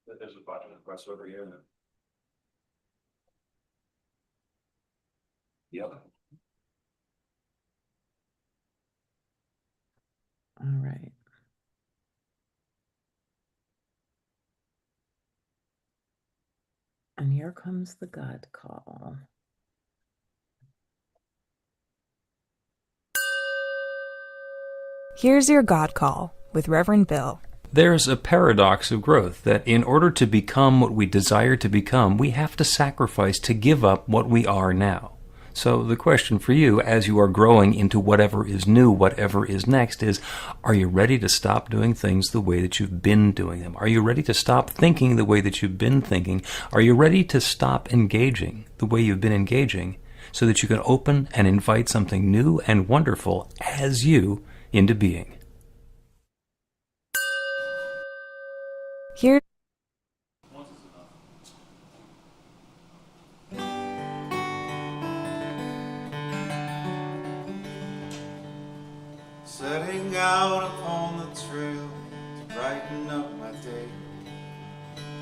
There's a button request over here. Yep. All right. And here comes the God call. Here's your God call with Reverend Bill. There's a paradox of growth that in order to become what we desire to become, we have to sacrifice to give up what we are now. So the question for you, as you are growing into whatever is new, whatever is next, is, are you ready to stop doing things the way that you've been doing them? Are you ready to stop thinking the way that you've been thinking? Are you ready to stop engaging the way you've been engaging so that you can open and invite something new and wonderful as you into being? Here. Setting out upon the trail to brighten up my day.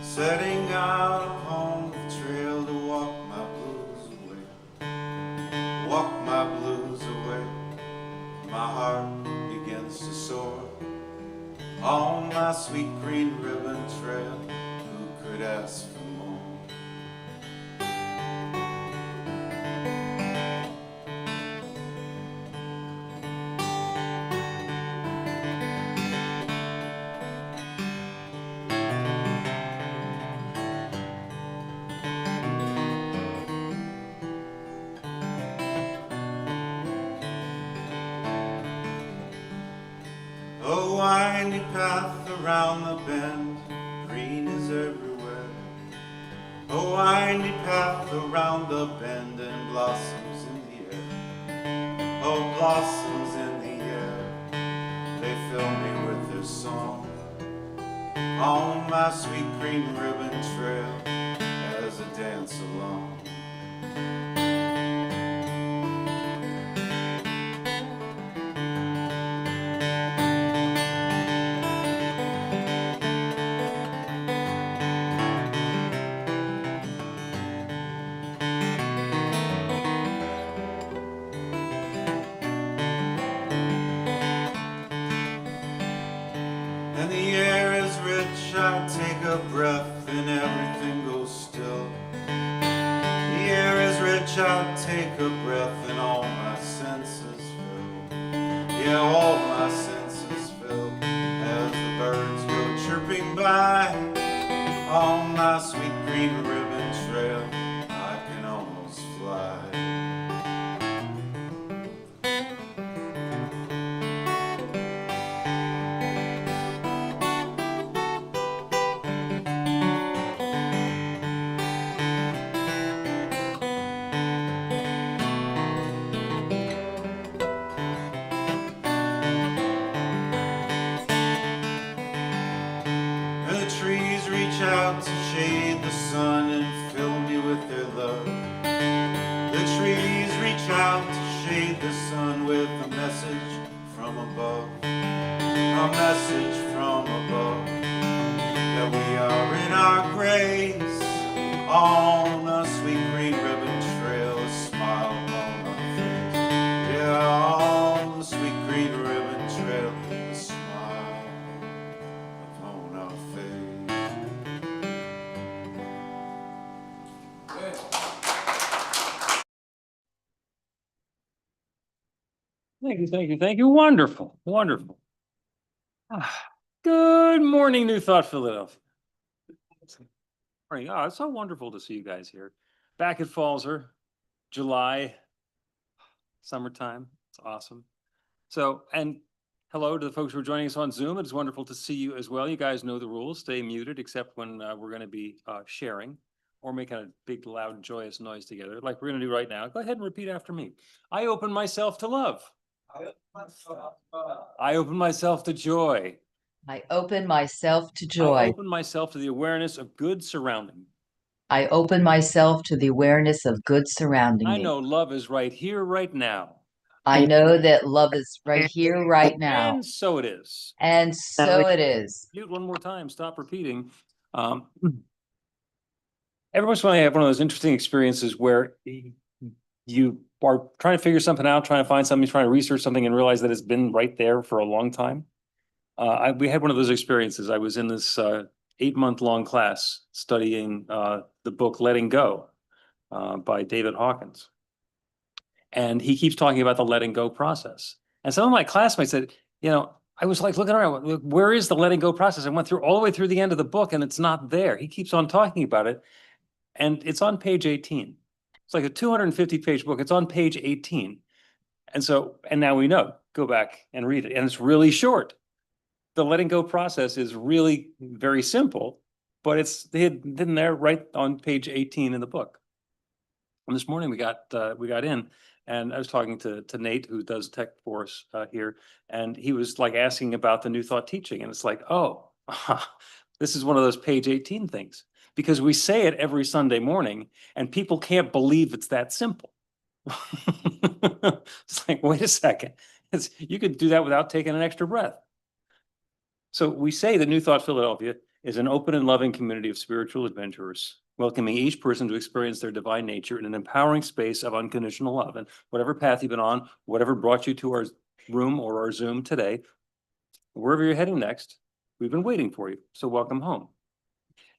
Setting out upon the trail to walk my blues away. Walk my blues away. My heart begins to soar on my sweet green ribbon trail. Who could ask for more? A windy path around the bend, green is everywhere. A windy path around the bend and blossoms in the air. Oh, blossoms in the air, they fill me with their song. On my sweet green ribbon trail as I dance along. And the air is rich, I take a breath and everything goes still. The air is rich, I take a breath and all my senses fill. Yeah, all my senses fill as the birds go chirping by. On my sweet green ribbon trail, I can almost fly. And the trees reach out to shade the sun and fill me with their love. The trees reach out to shade the sun with a message from above. A message from above that we are in our graves on a sweet green ribbon trail, a smile on our face. Yeah, on the sweet green ribbon trail, a smile upon our face. Thank you, thank you, thank you. Wonderful, wonderful. Good morning, New Thought, Philadelphia. Morning. Oh, it's so wonderful to see you guys here. Back at Fallser, July, summertime. It's awesome. So, and hello to the folks who are joining us on Zoom. It's wonderful to see you as well. You guys know the rules. Stay muted except when we're going to be sharing or making a big, loud, joyous noise together, like we're going to do right now. Go ahead and repeat after me. I open myself to love. I open myself to joy. I open myself to I joy. open myself to the awareness of good surrounding. I open myself to the awareness of good surrounding I me. know love is right here, right now. I know that love is right here, right now. And so it is. And so it is. Mute one more time. Stop repeating. Every once in a while, I have one of those interesting experiences where you are trying to figure something out, trying to find something, trying to research something, and realize that it's been right there for a long time. We had one of those experiences. I was in this 8-month-long class studying the book Letting Go by David Hawkins. And he keeps talking about the letting go process. And some of my classmates said, I was like looking around, where is the letting go process? I went through all the way through the end of the book and it's not there. He keeps on talking about it. And it's on page 18. It's like a 250-page book. It's on page 18. And now we know, go back and read it. And it's really short. The letting go process is really very simple, but it's hidden there right on page 18 in the book. And this morning we got in, and I was talking to Nate, who does tech for us here, and he was like asking about the New Thought teaching, and it's like, oh, this is one of those page 18 things, because we say it every Sunday morning, and people can't believe it's that simple. It's like, wait a second, you could do that without taking an extra breath. So we say that New Thought Philadelphia is an open and loving community of spiritual adventurers, welcoming each person to experience their divine nature in an empowering space of unconditional love. And whatever path you've been on, whatever brought you to our room or our Zoom today, wherever you're heading next, we've been waiting for you. So welcome home.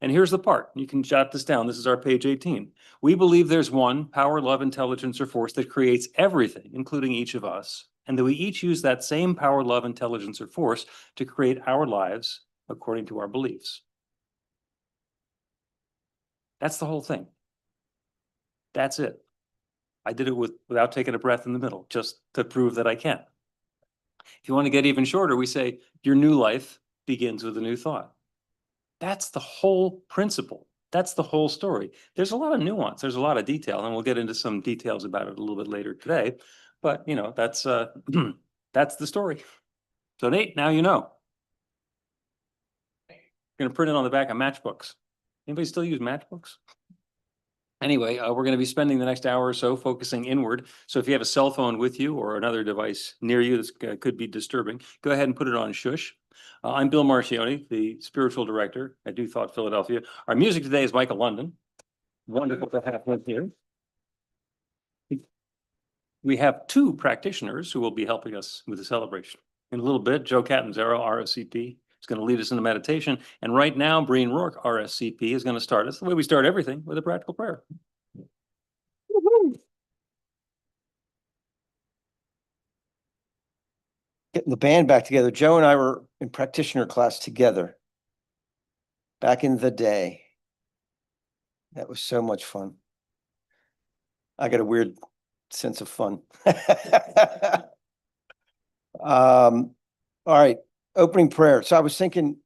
And here's the part. You can jot this down. This is our page 18. We believe there's one power, love, intelligence, or force that creates everything, including each of us, and that we each use that same power, love, intelligence, or force to create our lives according to our beliefs. That's the whole thing. That's it. I did it without taking a breath in the middle, just to prove that I can. If you want to get even shorter, we say your new life begins with a new thought. That's the whole principle. That's the whole story. There's a lot of nuance. There's a lot of detail, and we'll get into some details about it a little bit later today. But, that's that's the story. So Nate, now you know. You're going to print it on the back of matchbooks. Anybody still use matchbooks? Anyway, we're going to be spending the next hour or so focusing inward. So if you have a cell phone with you or another device near you that could be disturbing, go ahead and put it on shush. I'm Bill Marchiony, the spiritual director at New Thought Philadelphia. Our music today is Michael London. Wonderful to have him here. We have 2 practitioners who will be helping us with the celebration. In a little bit, Joe Catanzaro, RScP, is going to lead us in the meditation. And right now, Breen, Rourke, RScP, is going to start us the way we start everything, with a practical prayer. Getting the band back together. Joe and I were in practitioner class together back in the day. That was so much fun. I got a weird sense of fun. All right, opening prayer. So I was thinking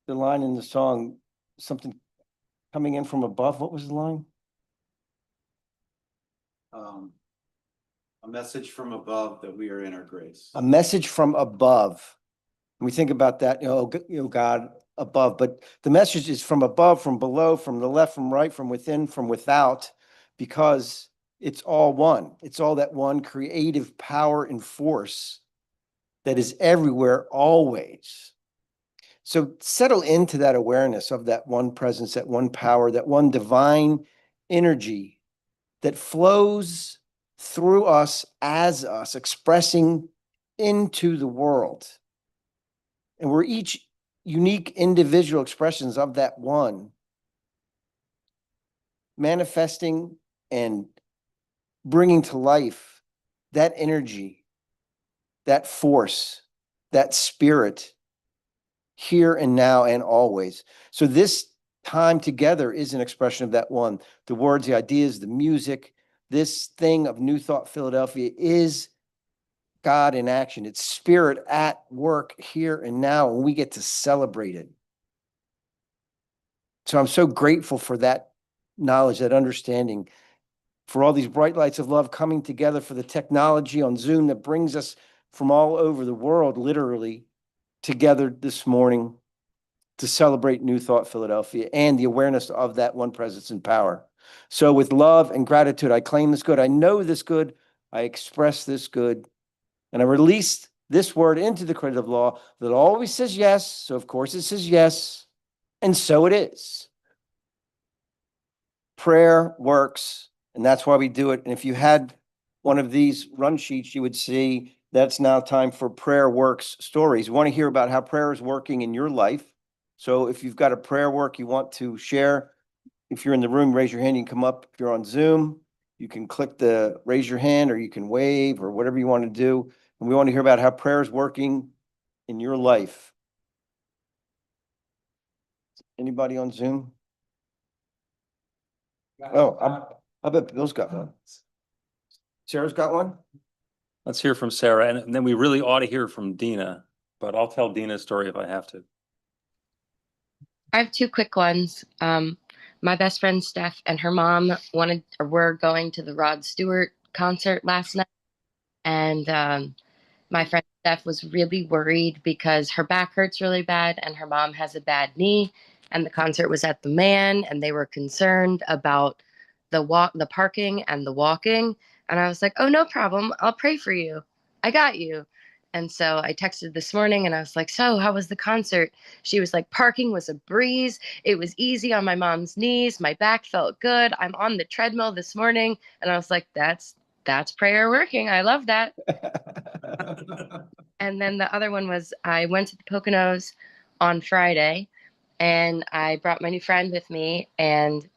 the line in the song, something coming in from above. What was the line? A message from above that we are in our grace. A message from above. When we think about that, God above, but the message is from above, from below, from the left, from right, from within, from without, because it's all one. It's all that one creative power and force that is everywhere, always. So settle into that awareness of that one presence, that one power, that one divine energy that flows through us as us, expressing into the world. And we're each unique individual expressions of that one, manifesting and bringing to life that energy, that force, that spirit here and now and always. So this time together is an expression of that one. The words, the ideas, the music, this thing of New Thought Philadelphia is God in action. It's spirit at work here and now, and we get to celebrate it. So I'm so grateful for that knowledge, that understanding, for all these bright lights of love coming together, for the technology on Zoom that brings us from all over the world, literally, together this morning to celebrate New Thought Philadelphia and the awareness of that one presence and power. So with love and gratitude, I claim this good. I know this good. I express this good. And I release this word into the creative law that always says yes. So of course it says yes. And so it is. Prayer works, and that's why we do it. And if you had one of these run sheets, you would see that's now time for Prayer Works stories. You want to hear about how prayer is working in your life. So if you've got a prayer work you want to share, if you're in the room, raise your hand, you can come up. If you're on Zoom, you can click the raise your hand, or you can wave, or whatever you want to do. And we want to hear about how prayer is working in your life. Anybody on Zoom? Oh, I bet Bill's got one. Sarah's got one? Let's hear from Sarah, and then we really ought to hear from Dina, but I'll tell Dina's story if I have to. I have two quick ones. My best friend Steph and her mom were going to the Rod Stewart concert last night, and my friend Steph was really worried because her back hurts really bad, and her mom has a bad knee, and the concert was at the Man, and they were concerned about the parking and the walking. And I was like, "Oh, no problem. I'll pray for you. I got you." And so I texted this morning and I was like, "So, how was the concert?" She was like, "Parking was a breeze. It was easy on my mom's knees. My back felt good. I'm on the treadmill this morning." And I was like, that's prayer working. I love that. And then the other one was I went to the Poconos on Friday and I brought my new friend with me, and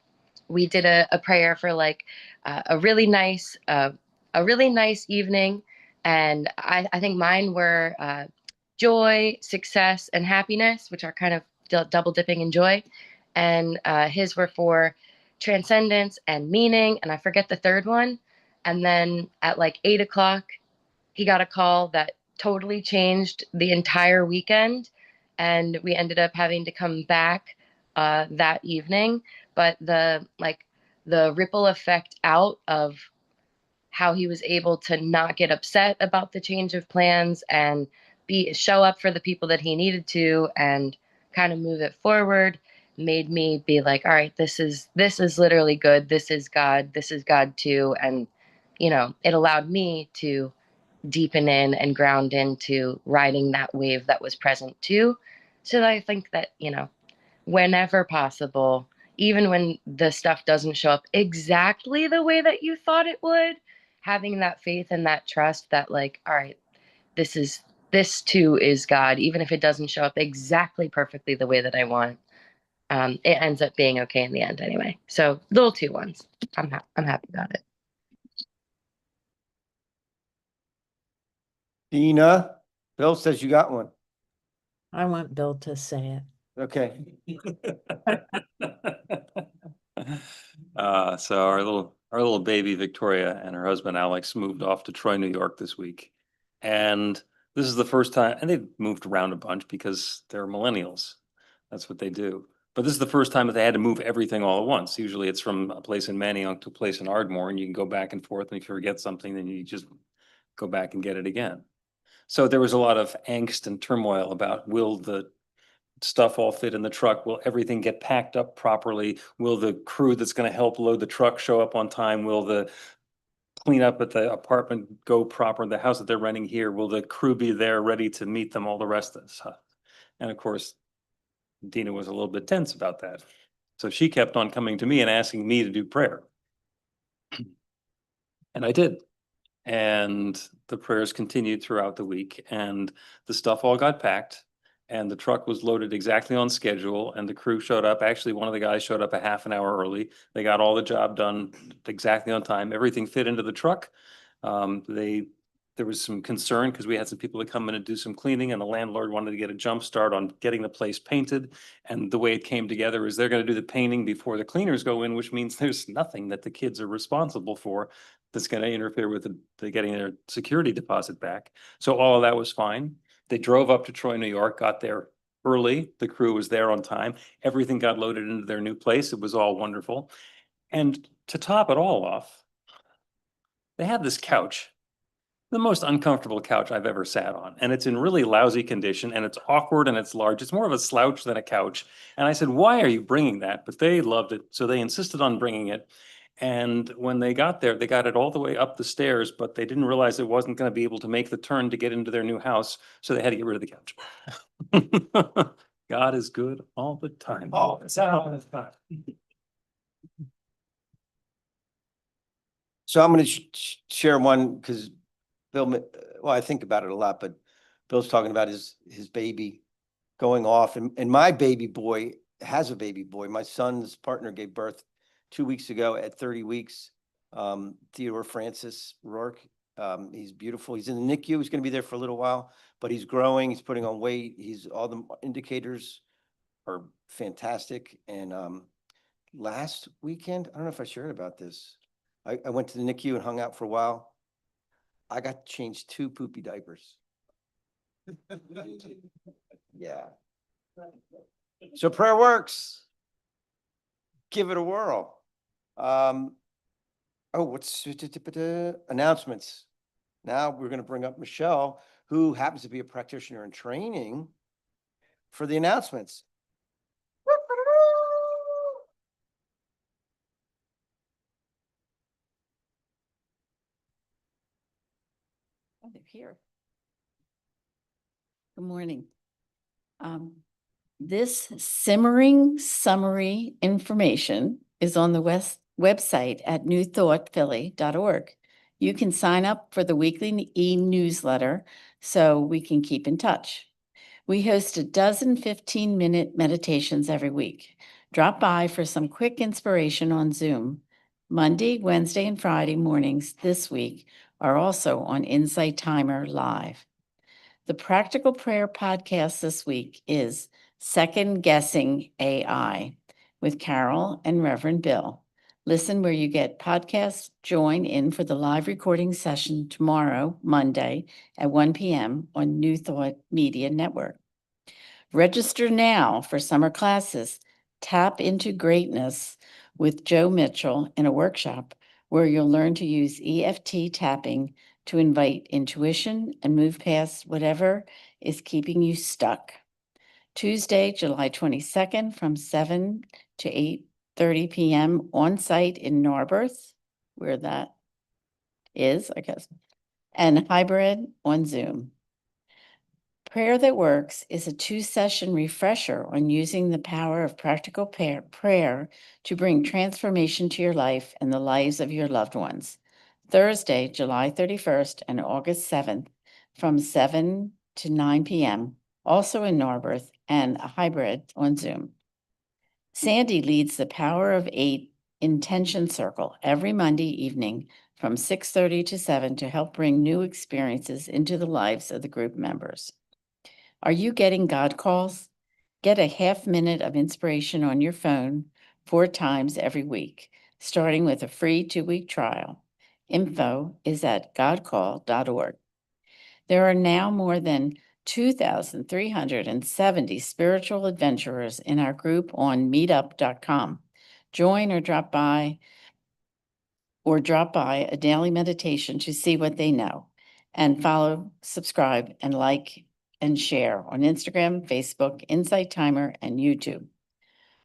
we did a prayer for like a really nice evening. And I think mine were joy, success, and happiness, which are kind of double dipping in joy. And his were for transcendence and meaning. And I forget the third one. And then at like 8 o'clock, he got a call that totally changed the entire weekend. And we ended up having to come back that evening. But the ripple effect out of how he was able to not get upset about the change of plans and show up for the people that he needed to and kind of move it forward made me be like, all right, this is literally good. This is God. This is God too. And it allowed me to deepen in and ground into riding that wave that was present too. So I think that, whenever possible, even when the stuff doesn't show up exactly the way that you thought it would, having that faith and that trust that, like, all right, this too is God, even if it doesn't show up exactly perfectly the way that I want. It ends up being okay in the end anyway. So little two ones. I'm happy about it. Dina, Bill says you got one. I want Bill to say it. Okay. So our little baby Victoria and her husband Alex moved off to Troy, New York this week. And this is the first time, and they've moved around a bunch because they're millennials. That's what they do. But this is the first time that they had to move everything all at once. Usually it's from a place in Manayunk to a place in Ardmore, and you can go back and forth. And if you forget something, then you just go back and get it again. So there was a lot of angst and turmoil about, will the stuff all fit in the truck? Will everything get packed up properly? Will the crew that's going to help load the truck show up on time? Will the cleanup at the apartment go proper? The house that they're renting here, will the crew be there ready to meet them? All the rest of the stuff. And of course, Dina was a little bit tense about that. So she kept on coming to me and asking me to do prayer. And I did. And the prayers continued throughout the week, and the stuff all got packed, and the truck was loaded exactly on schedule, and the crew showed up. Actually, one of the guys showed up a half an hour early. They got all the job done exactly on time. Everything fit into the truck. There was some concern because we had some people to come in and do some cleaning, and the landlord wanted to get a jump start on getting the place painted. And the way it came together is they're going to do the painting before the cleaners go in, which means there's nothing that the kids are responsible for that's going to interfere with the getting their security deposit back. So all of that was fine. They drove up to Troy, New York, got there early. The crew was there on time. Everything got loaded into their new place. It was all wonderful. And to top it all off, they had this couch, the most uncomfortable couch I've ever sat on. And it's in really lousy condition, and it's awkward, and it's large. It's more of a slouch than a couch. And I said, why are you bringing that? But they loved it. So they insisted on bringing it. And when they got there, they got it all the way up the stairs, but they didn't realize it wasn't going to be able to make the turn to get into their new house. So they had to get rid of the couch. God is good all the time. All the time. So I'm going to share one because Bill, well, I think about it a lot, but Bill's talking about his baby going off, and my baby boy has a baby boy. My son's partner gave birth 2 weeks ago at 30 weeks. Theodore Francis Rourke. He's beautiful. He's in the NICU. He's going to be there for a little while, but he's growing. He's putting on weight. All the indicators are fantastic. And last weekend, I don't know if I shared about this. I went to the NICU and hung out for a while. I got to change 2 poopy diapers. Yeah. So prayer works. Give it a whirl. What's announcements? Now we're going to bring up Michelle, who happens to be a practitioner in training, for the announcements. Oh, they're here. Good morning. This simmering summary information is on the website at newthoughtphilly.org. You can sign up for the weekly e-newsletter so we can keep in touch. We host a dozen 15-minute meditations every week. Drop by for some quick inspiration on Zoom. Monday, Wednesday, and Friday mornings this week are also on Insight Timer Live. The Practical Prayer podcast this week is Second Guessing AI with Carol and Reverend Bill. Listen where you get podcasts. Join in for the live recording session tomorrow, Monday at 1 p.m. on New Thought Media Network. Register now for summer classes. Tap into Greatness with Joe Mitchell in a workshop where you'll learn to use EFT tapping to invite intuition and move past whatever is keeping you stuck. Tuesday, July 22nd from 7 to 8:30 p.m. on site in Narberth, where that is, I guess, and hybrid on Zoom. Prayer That Works is a 2-session refresher on using the power of practical prayer to bring transformation to your life and the lives of your loved ones. Thursday, July 31st and August 7th from 7 to 9 p.m., also in Narberth, and a hybrid on Zoom. Sandy leads the Power of 8 Intention Circle every Monday evening from 6:30 to 7 to help bring new experiences into the lives of the group members. Are you getting God calls? Get a half-minute of inspiration on your phone 4 times every week, starting with a free 2-week trial. Info is at godcall.org. There are now more than 2,370 spiritual adventurers in our group on meetup.com. Join or drop by a daily meditation to see what they know, and follow, subscribe, and like and share on Instagram, Facebook, Insight Timer, and YouTube.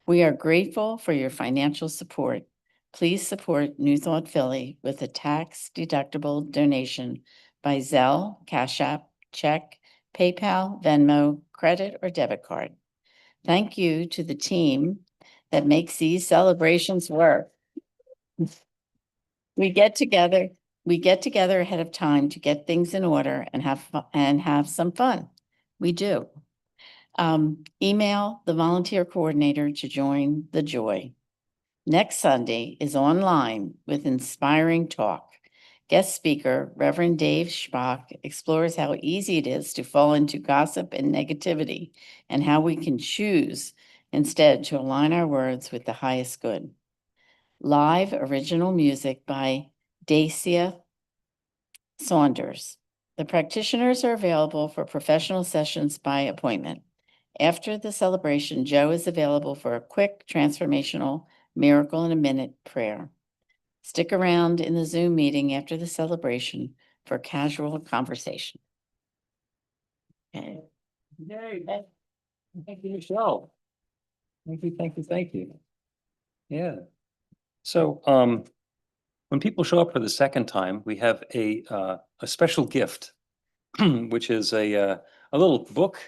We are grateful for your financial support. Please support New Thought Philly with a tax-deductible donation by Zelle, Cash App, check, PayPal, Venmo, credit, or debit card. Thank you to the team that makes these celebrations work. We get together ahead of time to get things in order and have some fun. We do. Email the volunteer coordinator to join the joy. Next Sunday is online with inspiring talk. Guest speaker, Reverend Dave Schbach, explores how easy it is to fall into gossip and negativity and how we can choose instead to align our words with the highest good. Live original music by Dacia Saunders. The practitioners are available for professional sessions by appointment. After the celebration, Joe is available for a quick transformational miracle in a minute prayer. Stick around in the Zoom meeting after the celebration for casual conversation. Okay. Yay. Thank you, Michelle. Thank you. Yeah. So, when people show up for the second time, we have a special gift, which is a little book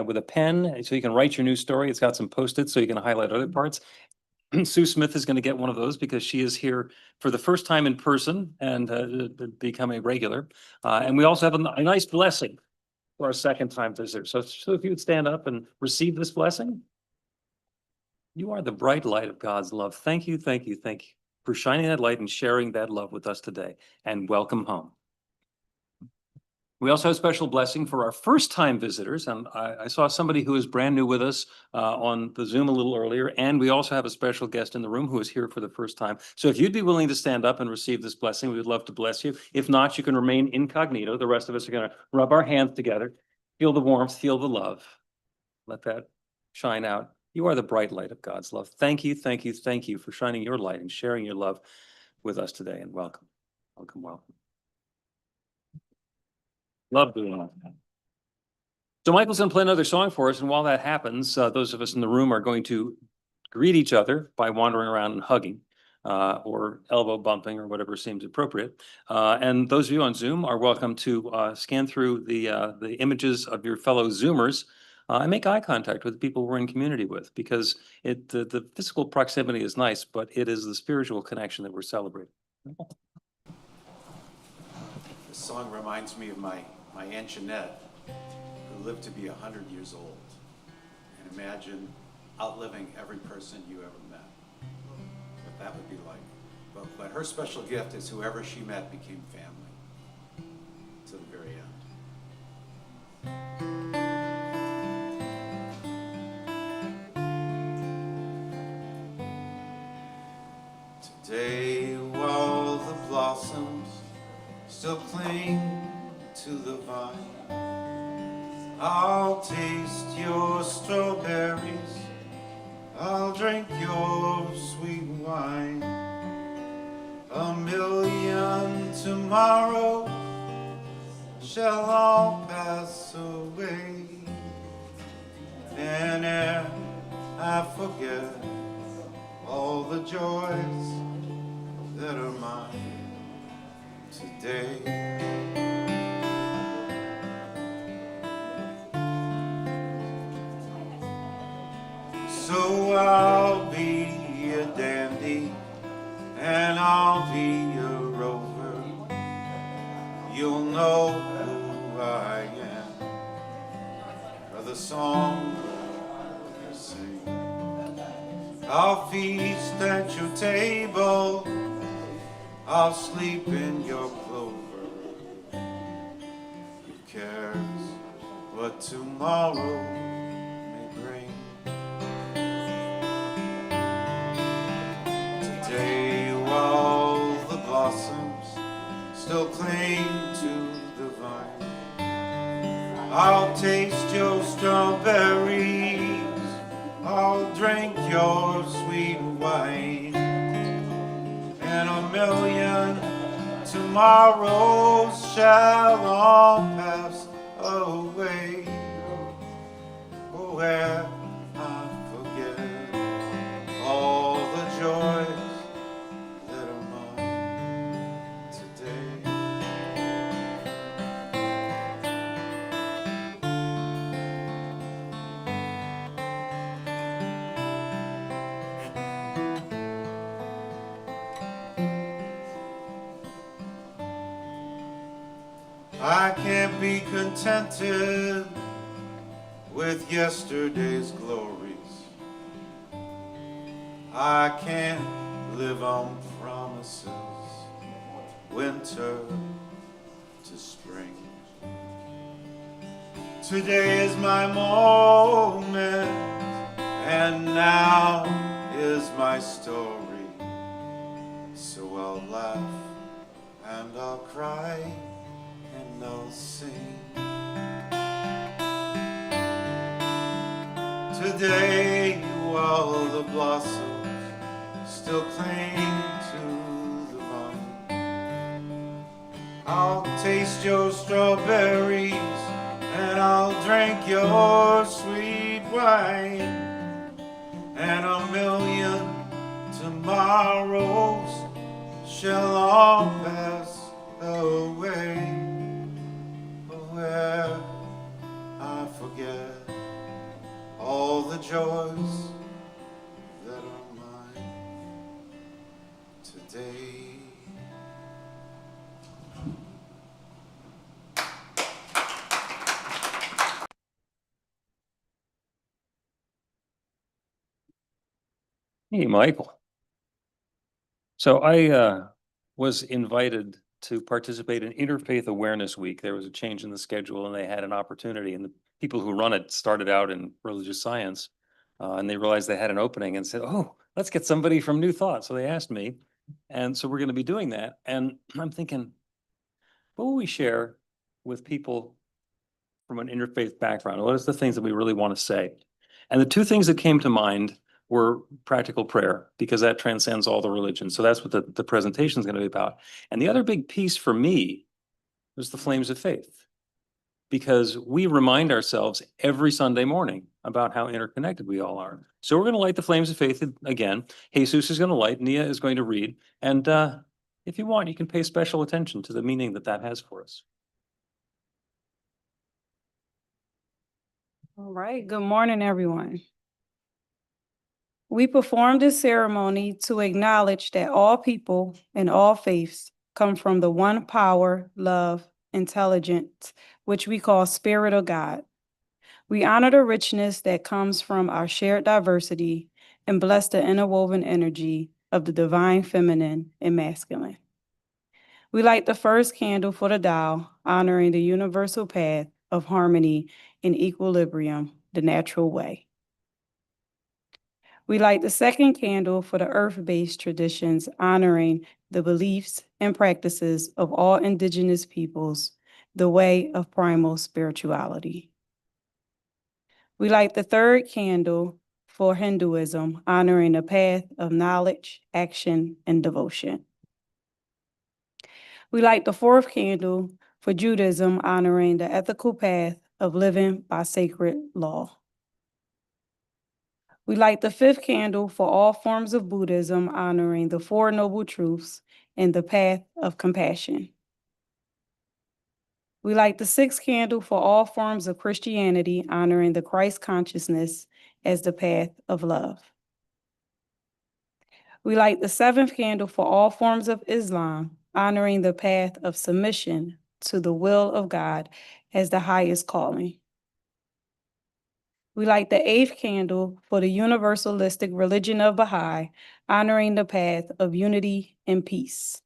with a pen, so you can write your new story. It's got some Post-its, so you can highlight other parts. Sue Smith is going to get one of those because she is here for the first time in person and become a regular. And we also have a nice blessing for our second time visitor. So if you would stand up and receive this blessing. You are the bright light of God's love. Thank you, thank you, thank you for shining that light and sharing that love with us today. And welcome home. We also have a special blessing for our first time visitors. And I saw somebody who is brand new with us on the Zoom a little earlier. And we also have a special guest in the room who is here for the first time. So if you'd be willing to stand up and receive this blessing, we would love to bless you. If not, you can remain incognito. The rest of us are going to rub our hands together, feel the warmth, feel the love. Let that shine out. You are the bright light of God's love. Thank you, thank you, thank you for shining your light and sharing your love with us today. And welcome, welcome, welcome. Love doing that. So Michael's going to play another song for us. And while that happens, those of us in the room are going to greet each other by wandering around and hugging or elbow bumping or whatever seems appropriate. And those of you on Zoom are welcome to scan through the images of your fellow Zoomers and make eye contact with the people we're in community with, because the physical proximity is nice, but it is the spiritual connection that we're celebrating. This song reminds me of my Aunt Jeanette, who lived to be 100 years old. And imagine outliving every person you ever met. What that would be like. But her special gift is whoever she met became family to the very end. Today, while the blossoms still cling to the vine, I'll taste your strawberries, I'll drink your sweet wine. A million tomorrows shall all pass away, and ere I forget all the joys that are mine today. So I'll be a dandy and I'll be a rover. You'll know who I am by the song I sing. I'll feast at your table, I'll sleep in your clover. Who cares what tomorrow may bring? Today, while the blossoms still cling to the vine, I'll taste your strawberries, I'll drink your sweet wine, and a million tomorrows shall all pass away. Oh, where I forget all the joys that are mine today. I can't be contented with yesterday's glories. I can't live on promises, winter to spring. Today is my moment, and now is my story. So I'll laugh and I'll cry and I'll sing. Today, while the blossoms still cling to the vine, I'll taste your strawberries and I'll drink your sweet wine, and a million tomorrows shall all pass away. Where I forget thoughts that are mine today. Hey, Michael. So I was invited to participate in Interfaith Awareness Week. There was a change in the schedule and they had an opportunity, and the people who run it started out in religious science, and they realized they had an opening and said, oh, let's get somebody from New Thought. So they asked me, and so we're going to be doing that. And I'm thinking, what will we share with people from an interfaith background? What is the things that we really want to say? And the two things that came to mind were practical prayer, because that transcends all the religions. So that's what the presentation is going to be about. And the other big piece for me was the flames of faith, because we remind ourselves every Sunday morning about how interconnected we all are. So we're going to light the flames of faith again. Jesus is going to light, Nia is going to read. And if you want, you can pay special attention to the meaning that that has for us. All right, good morning, everyone. We perform this ceremony to acknowledge that all people and all faiths come from the one power, love, intelligence, which we call Spirit of God. We honor the richness that comes from our shared diversity and bless the interwoven energy of the divine feminine and masculine. We light the first candle for the Tao, honoring the universal path of harmony and equilibrium, the natural way. We light the second candle for the earth-based traditions, honoring the beliefs and practices of all indigenous peoples, the way of primal spirituality. We light the third candle for Hinduism, honoring the path of knowledge, action, and devotion. We light the fourth candle for Judaism, honoring the ethical path of living by sacred law. We light the fifth candle for all forms of Buddhism, honoring the Four Noble Truths and the path of compassion. We light the sixth candle for all forms of Christianity, honoring the Christ consciousness as the path of love. We light the seventh candle for all forms of Islam, honoring the path of submission to the will of God as the highest calling. We light the eighth candle for the universalistic religion of Baha'i, honoring the path of unity and peace.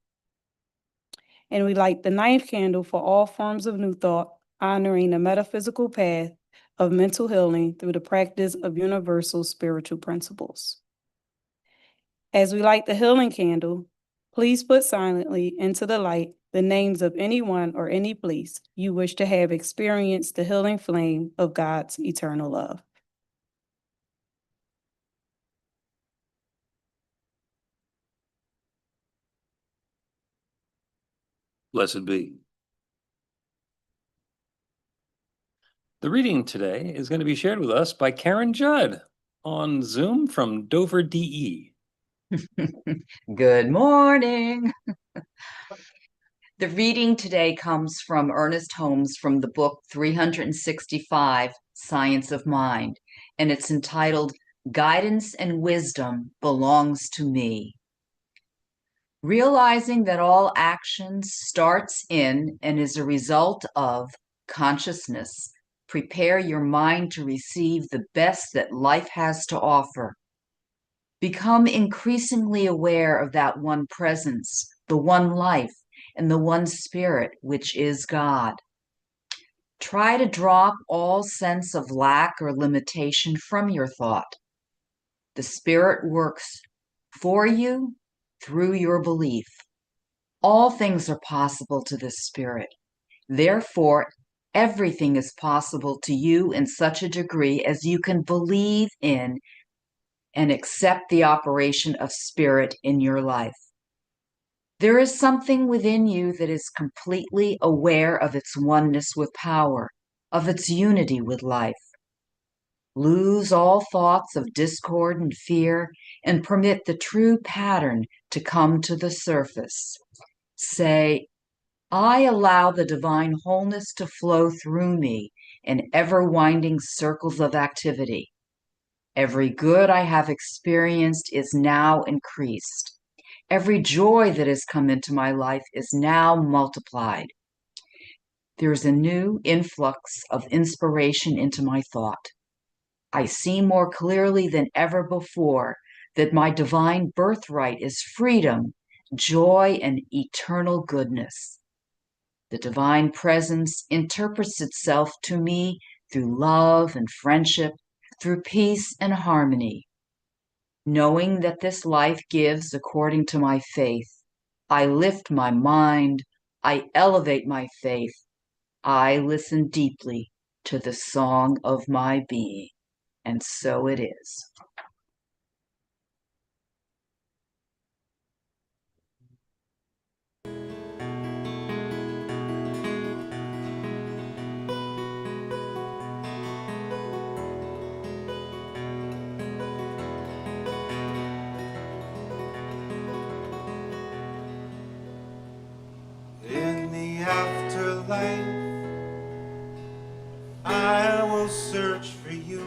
And we light the ninth candle for all forms of New Thought, honoring the metaphysical path of mental healing through the practice of universal spiritual principles. As we light the healing candle, please put silently into the light the names of anyone or any place you wish to have experienced the healing flame of God's eternal love. Blessed be. The reading today is going to be shared with us by Karen Judd on Zoom from Dover, DE. Good morning. The reading today comes from Ernest Holmes from the book 365, Science of Mind, and it's entitled Guidance and Wisdom Belongs to Me. Realizing that all action starts in and is a result of consciousness, prepare your mind to receive the best that life has to offer. Become increasingly aware of that one presence, the one life, and the one spirit, which is God. Try to drop all sense of lack or limitation from your thought. The spirit works for you through your belief. All things are possible to this spirit. Therefore, everything is possible to you in such a degree as you can believe in and accept the operation of spirit in your life. There is something within you that is completely aware of its oneness with power, of its unity with life. Lose all thoughts of discord and fear and permit the true pattern to come to the surface. Say, I allow the divine wholeness to flow through me in ever-winding circles of activity. Every good I have experienced is now increased. Every joy that has come into my life is now multiplied. There is a new influx of inspiration into my thought. I see more clearly than ever before that my divine birthright is freedom, joy, and eternal goodness. The divine presence interprets itself to me through love and friendship, through peace and harmony. Knowing that this life gives according to my faith, I lift my mind, I elevate my faith, I listen deeply to the song of my being, and so it is. In the afterlife, I will search for you.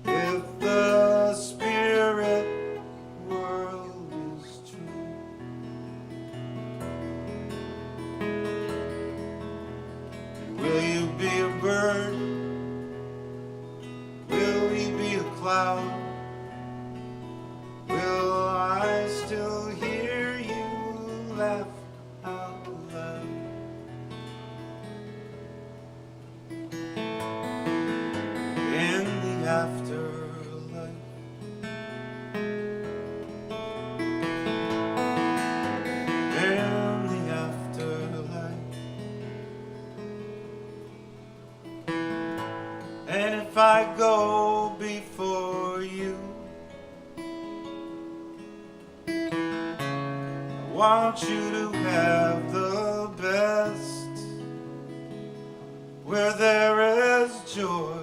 If the spirit world is true, will you be a bird? Will you be a cloud? Will I still hear you laugh out loud? In the afterlife, in the afterlife. And if I go before you, I want you to have the best. Where there is joy,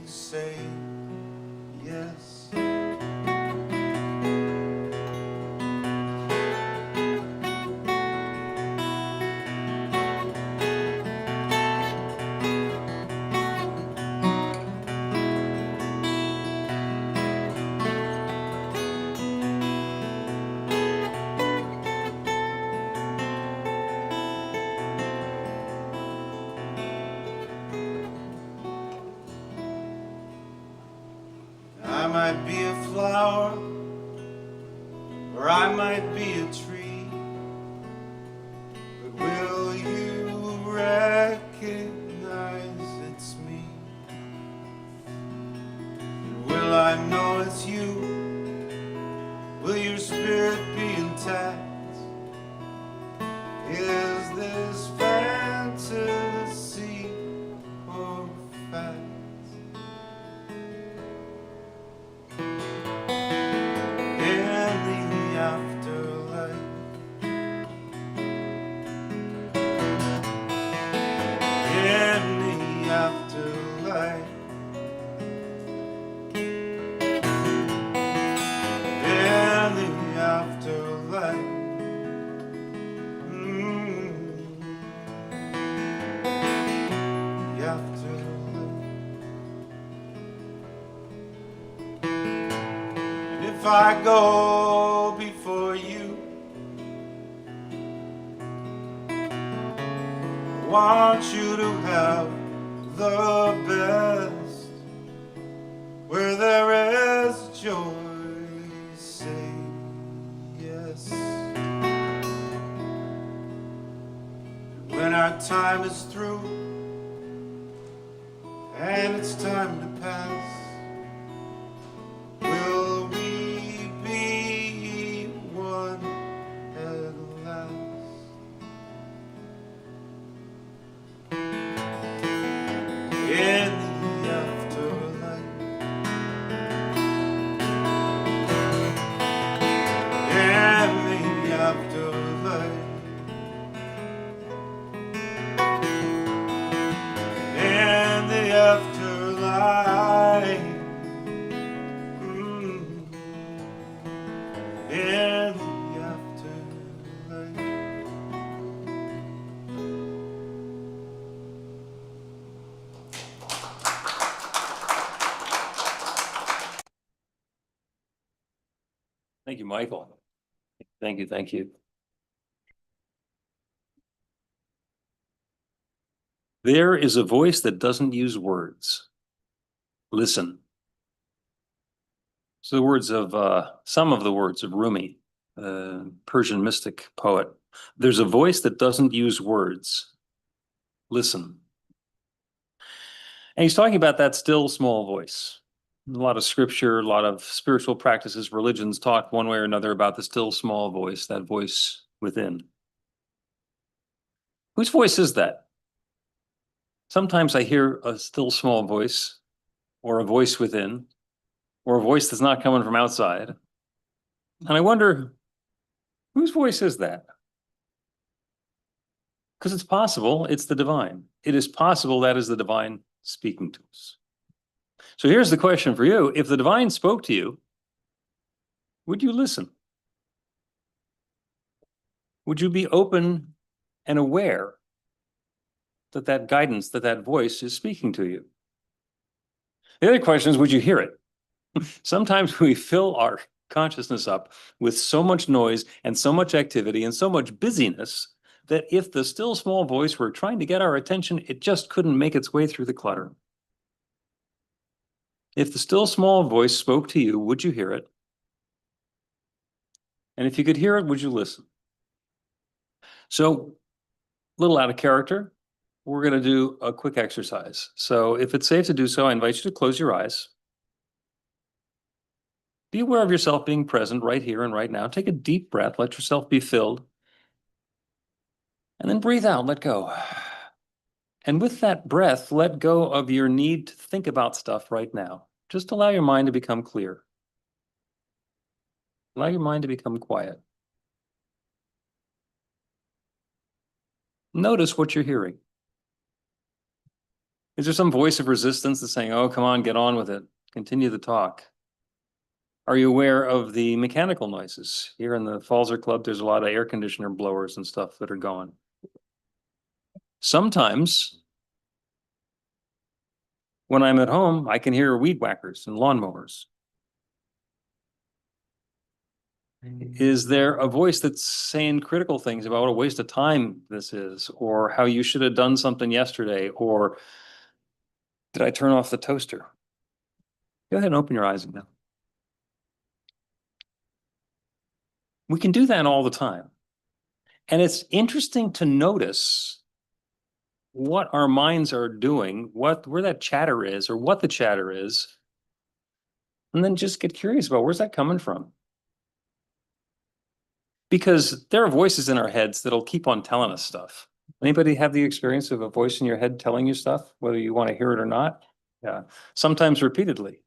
say yes. I might be a flower, or I might be a tree, but will you recognize it's me? And will I know it's you? Will your spirit be intact? Is this fantasy or fact? If I go before you, I want you to have the best. Where there is joy, say yes. When our time is through and it's time to pass, will we be one at last? In the afterlife, in the afterlife, in the afterlife. Thank you, Michael. Thank you, thank you. There is a voice that doesn't use words. Listen. So the words of some of the words of Rumi, Persian mystic poet. There's a voice that doesn't use words. Listen. And he's talking about that still small voice. A lot of scripture, a lot of spiritual practices, religions talk one way or another about the still small voice, that voice within. Whose voice is that? Sometimes I hear a still small voice, or a voice within, or a voice that's not coming from outside. And I wonder, whose voice is that? Because it's possible it's the divine. It is possible that is the divine speaking to us. So here's the question for you. If the divine spoke to you, would you listen? Would you be open and aware that that guidance, that voice is speaking to you? The other question is, would you hear it? Sometimes we fill our consciousness up with so much noise and so much activity and so much busyness that if the still small voice were trying to get our attention, it just couldn't make its way through the clutter. If the still small voice spoke to you, would you hear it? And if you could hear it, would you listen? So, a little out of character, we're going to do a quick exercise. So if it's safe to do so, I invite you to close your eyes. Be aware of yourself being present right here and right now. Take a deep breath, let yourself be filled. And then breathe out, let go. And with that breath, let go of your need to think about stuff right now. Just allow your mind to become clear. Allow your mind to become quiet. Notice what you're hearing. Is there some voice of resistance that's saying, oh, come on, get on with it. Continue the talk. Are you aware of the mechanical noises? Here in the Falzer Club, there's a lot of air conditioner blowers and stuff that are going. Sometimes, when I'm at home, I can hear weed whackers and lawnmowers. Is there a voice that's saying critical things about what a waste of time this is, or how you should have done something yesterday, or did I turn off the toaster? Go ahead and open your eyes now. We can do that all the time. And it's interesting to notice what our minds are doing, where that chatter is, or what the chatter is, and then just get curious about where's that coming from. Because there are voices in our heads that'll keep on telling us stuff. Anybody have the experience of a voice in your head telling you stuff, whether you want to hear it or not? Yeah. Sometimes repeatedly.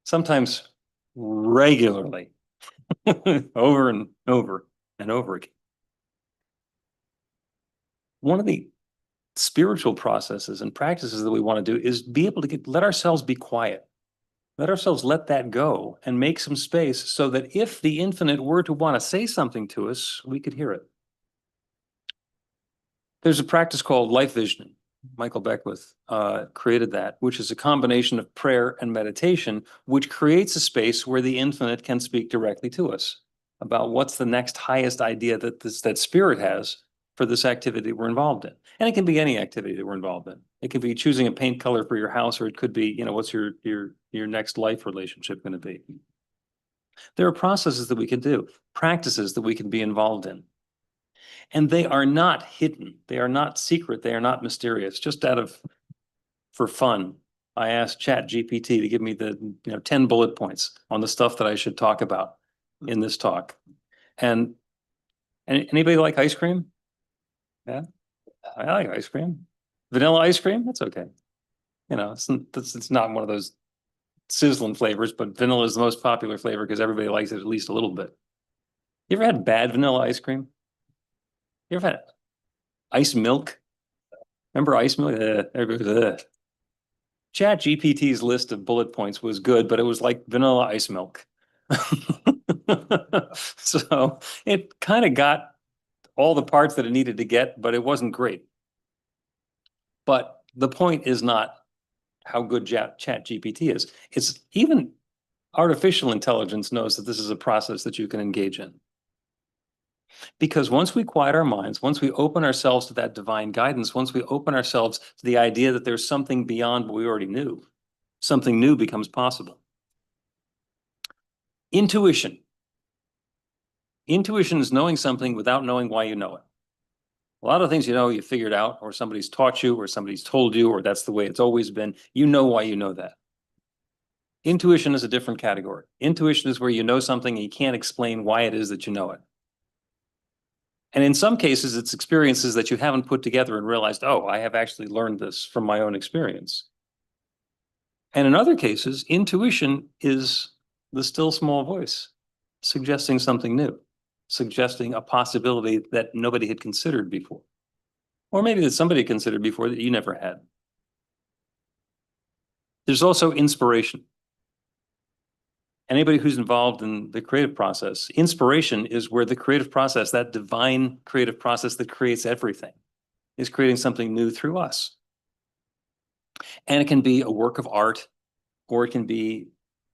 Sometimes regularly. Over and over and over again. One of the spiritual processes and practices that we want to do is be able to let ourselves be quiet. Let ourselves let that go and make some space so that if the infinite were to want to say something to us, we could hear it. There's a practice called life visioning. Michael Beckwith created that, which is a combination of prayer and meditation, which creates a space where the infinite can speak directly to us about what's the next highest idea that spirit has for this activity we're involved in. And it can be any activity that we're involved in. It could be choosing a paint color for your house, or it could be, what's your next life relationship going to be. There are processes that we can do, practices that we can be involved in. And they are not hidden. They are not secret. They are not mysterious. Just for fun, I asked ChatGPT to give me the 10 bullet points on the stuff that I should talk about in this talk. And anybody like ice cream? Yeah, I like ice cream. Vanilla ice cream? That's okay. It's not one of those sizzling flavors, but vanilla is the most popular flavor because everybody likes it at least a little bit. You ever had bad vanilla ice cream? You ever had ice milk? Remember ice milk? ChatGPT's list of bullet points was good, but it was like vanilla ice milk. So it kind of got all the parts that it needed to get, but it wasn't great. But the point is not how good ChatGPT is. It's even Artificial intelligence knows that this is a process that you can engage in. Because once we quiet our minds, once we open ourselves to that divine guidance, once we open ourselves to the idea that there's something beyond what we already knew, something new becomes possible. Intuition. Intuition is knowing something without knowing why you know it. A lot of things you figured out, or somebody's taught you, or somebody's told you, or that's the way it's always been. You know why you know that. Intuition is a different category. Intuition is where you know something and you can't explain why it is that you know it. And in some cases, it's experiences that you haven't put together and realized, oh, I have actually learned this from my own experience. And in other cases, intuition is the still small voice suggesting something new, suggesting a possibility that nobody had considered before, or maybe that somebody considered before that you never had. There's also inspiration. Anybody who's involved in the creative process, inspiration is where the creative process, that divine creative process that creates everything, is creating something new through us. And it can be a work of art, or it can be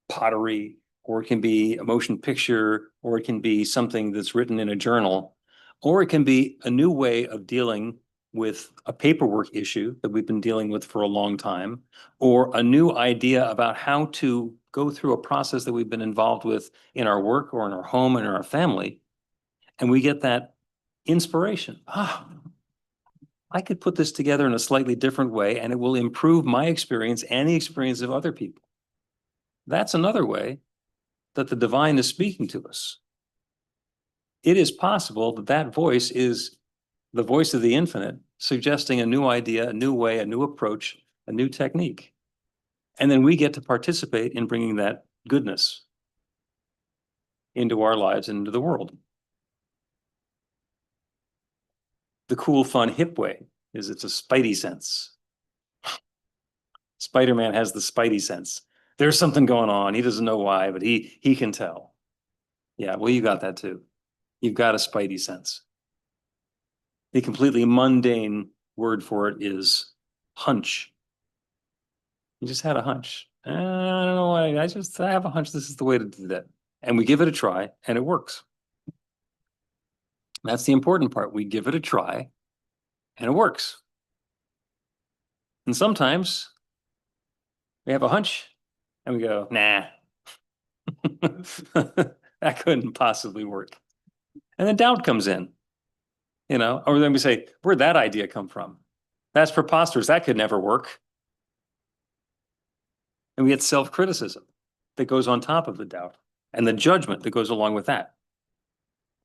pottery, or it can be a motion picture, or it can be something that's written in a journal, or it can be a new way of dealing with a paperwork issue that we've been dealing with for a long time, or a new idea about how to go through a process that we've been involved with in our work or in our home and in our family. And we get that inspiration. I could put this together in a slightly different way and it will improve my experience and the experience of other people. That's another way that the divine is speaking to us. It is possible that that voice is the voice of the infinite, suggesting a new idea, a new way, a new approach, a new technique. And then we get to participate in bringing that goodness into our lives and into the world. The cool, fun, hip way is it's a spidey sense. Spider-Man has the spidey sense. There's something going on. He doesn't know why, but he can tell. Yeah, well, you got that too. You've got a spidey sense. The completely mundane word for it is hunch. You just had a hunch. I don't know why. I have a hunch this is the way to do that. And we give it a try and it works. That's the important part. We give it a try and it works. And sometimes we have a hunch and we go, nah, that couldn't possibly work. And then doubt comes in, or then we say, where'd that idea come from? That's preposterous. That could never work. And we get self-criticism that goes on top of the doubt and the judgment that goes along with that.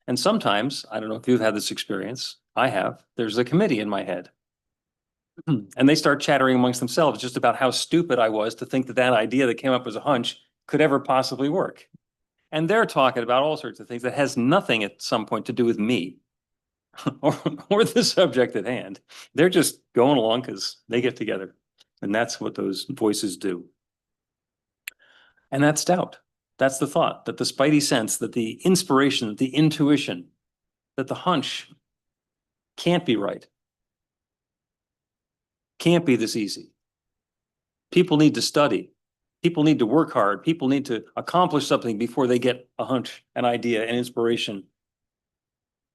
And sometimes, I don't know if you've had this experience, I have, there's a committee in my head. And they start chattering amongst themselves just about how stupid I was to think that that idea that came up as a hunch could ever possibly work. And they're talking about all sorts of things that has nothing at some point to do with me or the subject at hand. They're just going along because they get together. And that's what those voices do. And that's doubt. That's the thought, that the spidey sense, that the inspiration, that the intuition, that the hunch can't be right. Can't be this easy. People need to study. People need to work hard. People need to accomplish something before they get a hunch, an idea, an inspiration,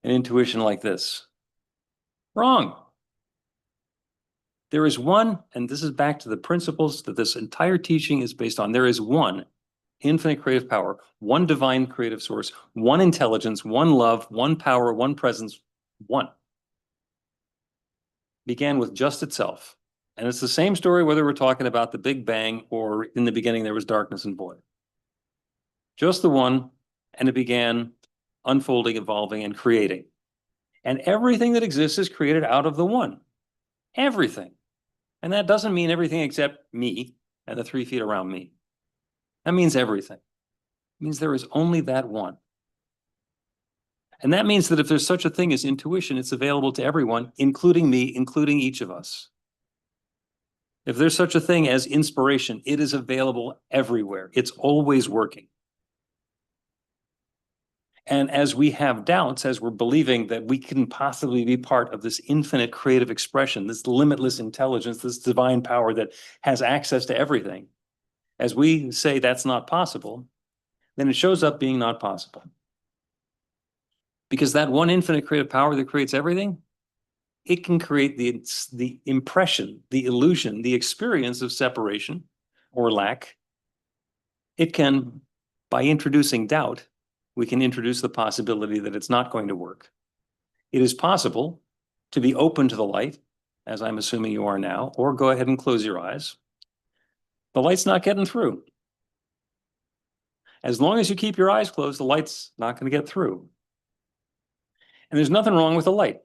an intuition like this. Wrong. There is one, and this is back to the principles that this entire teaching is based on. There is one infinite creative power, one divine creative source, one intelligence, one love, one power, one presence, one. Began with just itself. And it's the same story whether we're talking about the Big Bang or in the beginning there was darkness and void. Just the one, and it began unfolding, evolving, and creating. And everything that exists is created out of the one. Everything. And that doesn't mean everything except me and the 3 feet around me. That means everything. It means there is only that one. And that means that if there's such a thing as intuition, it's available to everyone, including me, including each of us. If there's such a thing as inspiration, it is available everywhere. It's always working. And as we have doubts, as we're believing that we couldn't possibly be part of this infinite creative expression, this limitless intelligence, this divine power that has access to everything, as we say that's not possible, then it shows up being not possible. Because that one infinite creative power that creates everything, it can create the impression, the illusion, the experience of separation or lack. It can, by introducing doubt, we can introduce the possibility that it's not going to work. It is possible to be open to the light, as I'm assuming you are now, or go ahead and close your eyes. The light's not getting through. As long as you keep your eyes closed, the light's not going to get through. And there's nothing wrong with the light.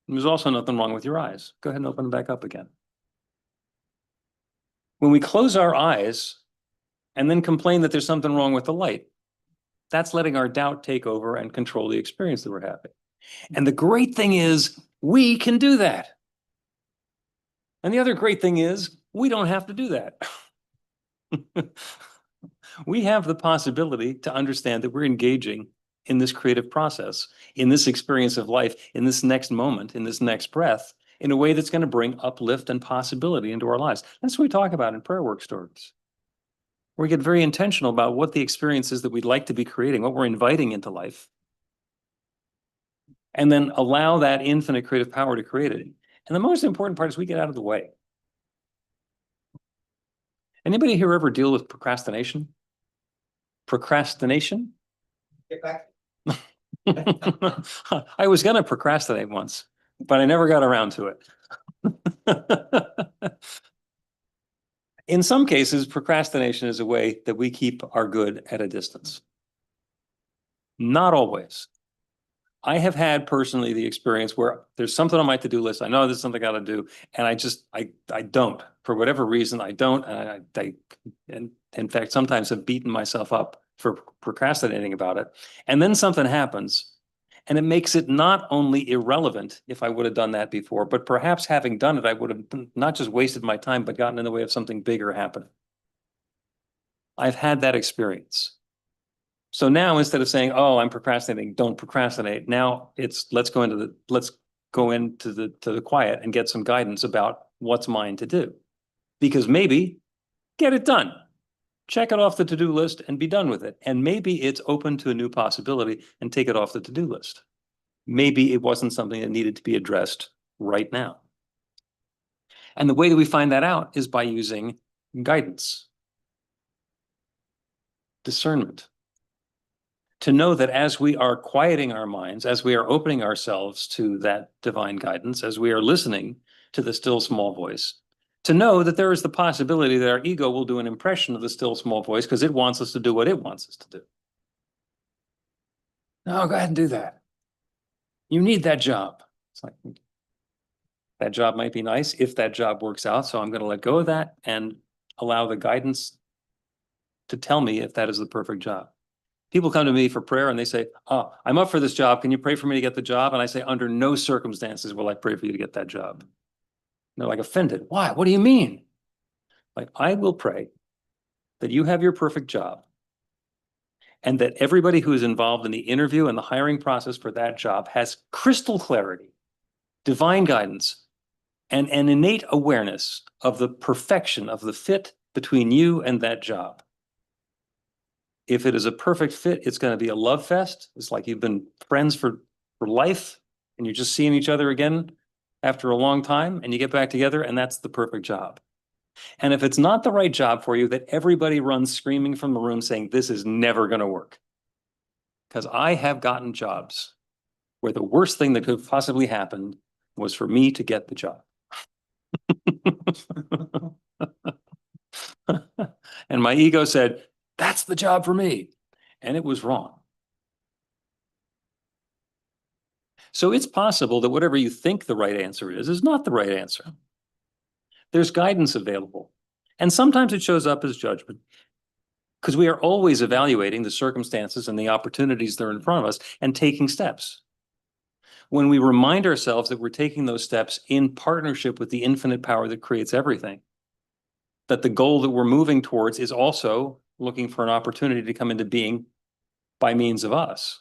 There's also nothing wrong with your eyes. Go ahead and open them back up again. When we close our eyes and then complain that there's something wrong with the light, that's letting our doubt take over and control the experience that we're having. And the great thing is we can do that. And the other great thing is we don't have to do that. We have the possibility to understand that we're engaging in this creative process, in this experience of life, in this next moment, in this next breath, in a way that's going to bring uplift and possibility into our lives. That's what we talk about in prayer work stories. We get very intentional about what the experience is that we'd like to be creating, what we're inviting into life, and then allow that infinite creative power to create it. And the most important part is we get out of the way. Anybody here ever deal with procrastination? Procrastination? Get back. I was going to procrastinate once, but I never got around to it. In some cases, procrastination is a way that we keep our good at a distance. Not always. I have had personally the experience where there's something on my to-do list. I know there's something I got to do, and I don't. For whatever reason, I don't. And in fact, sometimes have beaten myself up for procrastinating about it. And then something happens, and it makes it not only irrelevant if I would have done that before, but perhaps having done it, I would have not just wasted my time, but gotten in the way of something bigger happening. I've had that experience. So now instead of saying, oh, I'm procrastinating, don't procrastinate. Now it's let's go into the quiet and get some guidance about what's mine to do. Because maybe get it done. Check it off the to-do list and be done with it. And maybe it's open to a new possibility and take it off the to-do list. Maybe it wasn't something that needed to be addressed right now. And the way that we find that out is by using guidance, discernment. To know that as we are quieting our minds, as we are opening ourselves to that divine guidance, as we are listening to the still small voice, to know that there is the possibility that our ego will do an impression of the still small voice because it wants us to do what it wants us to do. No, go ahead and do that. You need that job. It's like, that job might be nice if that job works out, so I'm going to let go of that and allow the guidance to tell me if that is the perfect job. People come to me for prayer and they say, oh, I'm up for this job. Can you pray for me to get the job? And I say, under no circumstances will I pray for you to get that job. And they're like offended. Why? What do you mean? Like, I will pray that you have your perfect job and that everybody who is involved in the interview and the hiring process for that job has crystal clarity, divine guidance, and an innate awareness of the perfection of the fit between you and that job. If it is a perfect fit, it's going to be a love fest. It's like you've been friends for life and you're just seeing each other again after a long time and you get back together and that's the perfect job. And if it's not the right job for you, that everybody runs screaming from the room saying, this is never going to work. Because I have gotten jobs where the worst thing that could have possibly happened was for me to get the job. And my ego said, that's the job for me. And it was wrong. So it's possible that whatever you think the right answer is not the right answer. There's guidance available. And sometimes it shows up as judgment because we are always evaluating the circumstances and the opportunities that are in front of us and taking steps. When we remind ourselves that we're taking those steps in partnership with the infinite power that creates everything, that the goal that we're moving towards is also looking for an opportunity to come into being by means of us,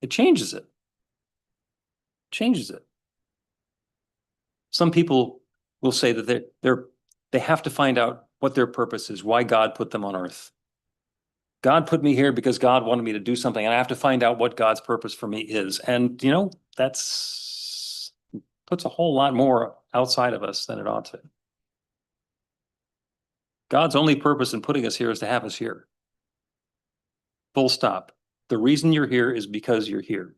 it changes it. Changes it. Some people will say that they have to find out what their purpose is, why God put them on earth. God put me here because God wanted me to do something, and I have to find out what God's purpose for me is. And, you know, that's puts a whole lot more outside of us than it ought to. God's only purpose in putting us here is to have us here. Full stop. The reason you're here is because you're here.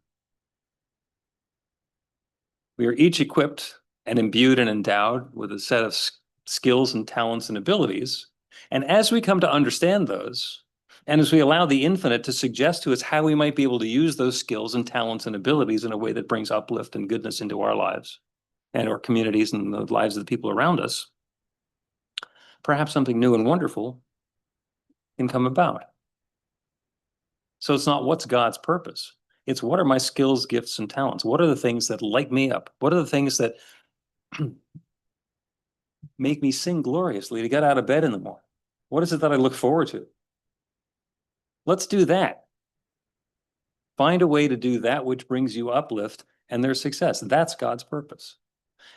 We are each equipped and imbued and endowed with a set of skills and talents and abilities. And as we come to understand those, and as we allow the infinite to suggest to us how we might be able to use those skills and talents and abilities in a way that brings uplift and goodness into our lives and our communities and the lives of the people around us, perhaps something new and wonderful can come about. So it's not what's God's purpose. It's what are my skills, gifts, and talents? What are the things that light me up? What are the things that make me sing gloriously to get out of bed in the morning? What is it that I look forward to? Let's do that. Find a way to do that which brings you uplift and their success. That's God's purpose.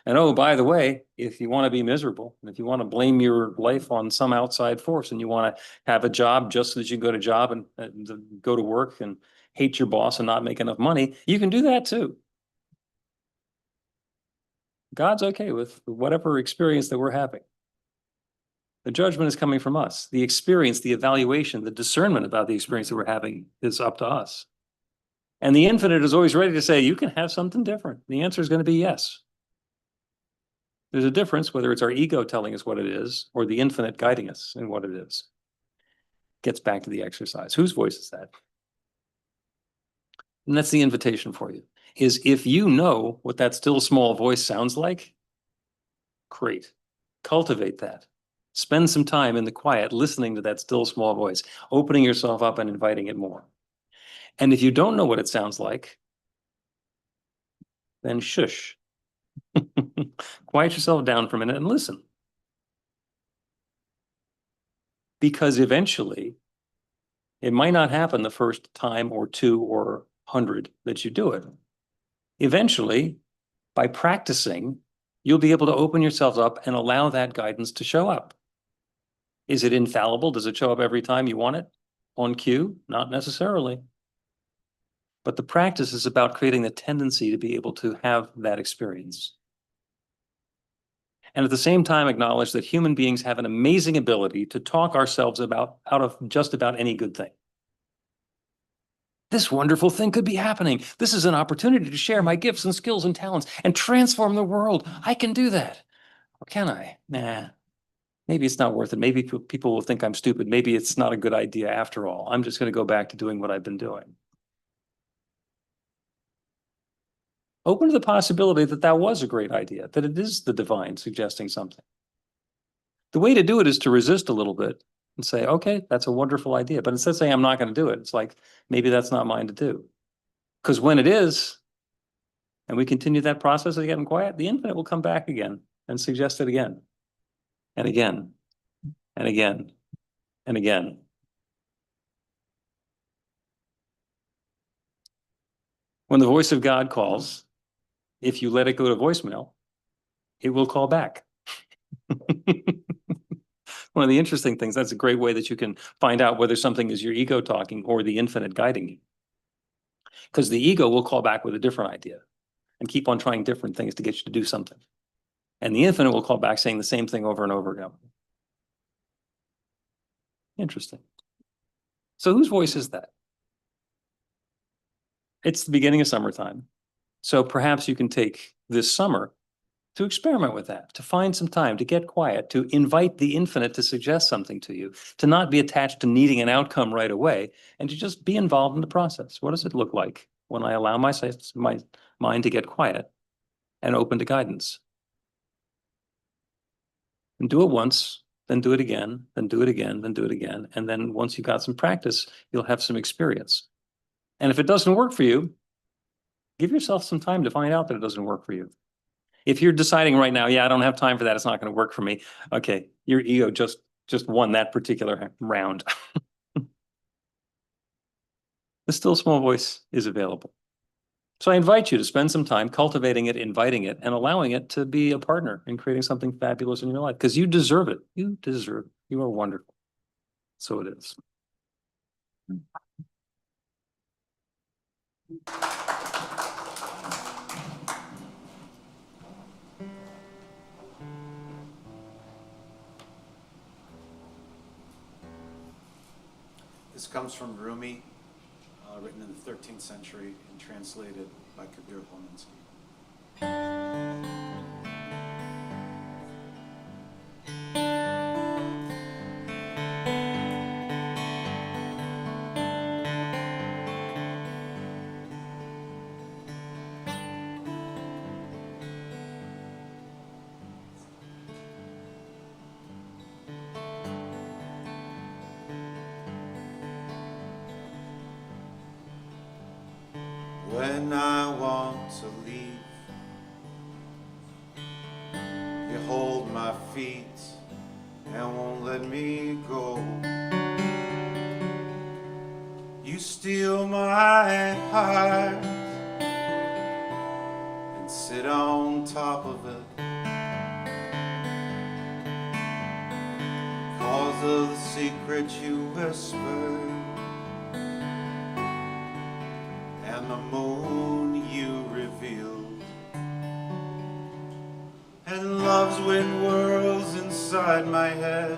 And oh, by the way, if you want to be miserable, and if you want to blame your life on some outside force, and you want to have a job just so that you go to job and go to work and hate your boss and not make enough money, you can do that too. God's okay with whatever experience that we're having. The judgment is coming from us. The experience, the evaluation, the discernment about the experience that we're having is up to us. And the infinite is always ready to say, you can have something different. The answer is going to be yes. There's a difference whether it's our ego telling us what it is or the infinite guiding us in what it is. Gets back to the exercise. Whose voice is that? And that's the invitation for you, is if you know what that still small voice sounds like, great. Cultivate that. Spend some time in the quiet listening to that still small voice, opening yourself up and inviting it more. And if you don't know what it sounds like, then shush. Quiet yourself down for a minute and listen. Because eventually, it might not happen the first time or 2 or 100 that you do it. Eventually, by practicing, you'll be able to open yourself up and allow that guidance to show up. Is it infallible? Does it show up every time you want it? On cue? Not necessarily. But the practice is about creating the tendency to be able to have that experience. And at the same time, acknowledge that human beings have an amazing ability to talk ourselves out of just about any good thing. This wonderful thing could be happening. This is an opportunity to share my gifts and skills and talents and transform the world. I can do that. Or can I? Nah. Maybe it's not worth it. Maybe people will think I'm stupid. Maybe it's not a good idea after all. I'm just going to go back to doing what I've been doing. Open to the possibility that that was a great idea, that it is the divine suggesting something. The way to do it is to resist a little bit and say, okay, that's a wonderful idea. But instead of saying, I'm not going to do it, it's like, maybe that's not mine to do. Because when it is, and we continue that process of getting quiet, the infinite will come back again and suggest it again, and again, and again, and again. When the voice of God calls, if you let it go to voicemail, it will call back. One of the interesting things, that's a great way that you can find out whether something is your ego talking or the infinite guiding you. Because the ego will call back with a different idea and keep on trying different things to get you to do something. And the infinite will call back saying the same thing over and over again. Interesting. So whose voice is that? It's the beginning of summertime. So perhaps you can take this summer to experiment with that, to find some time, to get quiet, to invite the infinite to suggest something to you, to not be attached to needing an outcome right away, and to just be involved in the process. What does it look like when I allow my mind to get quiet and open to guidance? And do it once, then do it again, then do it again, then do it again. And then once you've got some practice, you'll have some experience. And if it doesn't work for you, give yourself some time to find out that it doesn't work for you. If you're deciding right now, yeah, I don't have time for that, it's not going to work for me. Okay, your ego just won that particular round. The still small voice is available. So I invite you to spend some time cultivating it, inviting it, and allowing it to be a partner in creating something fabulous in your life, because you deserve it. You deserve it. You are wonderful. So it is. This comes from Rumi, written in the 13th century and translated by Kabir Polninsky. When I want to leave, you hold my feet and won't let me go. You steal my heart and sit on top of it. Cause of the secret you whisper and the moon you revealed, and love's wind whirls inside my head,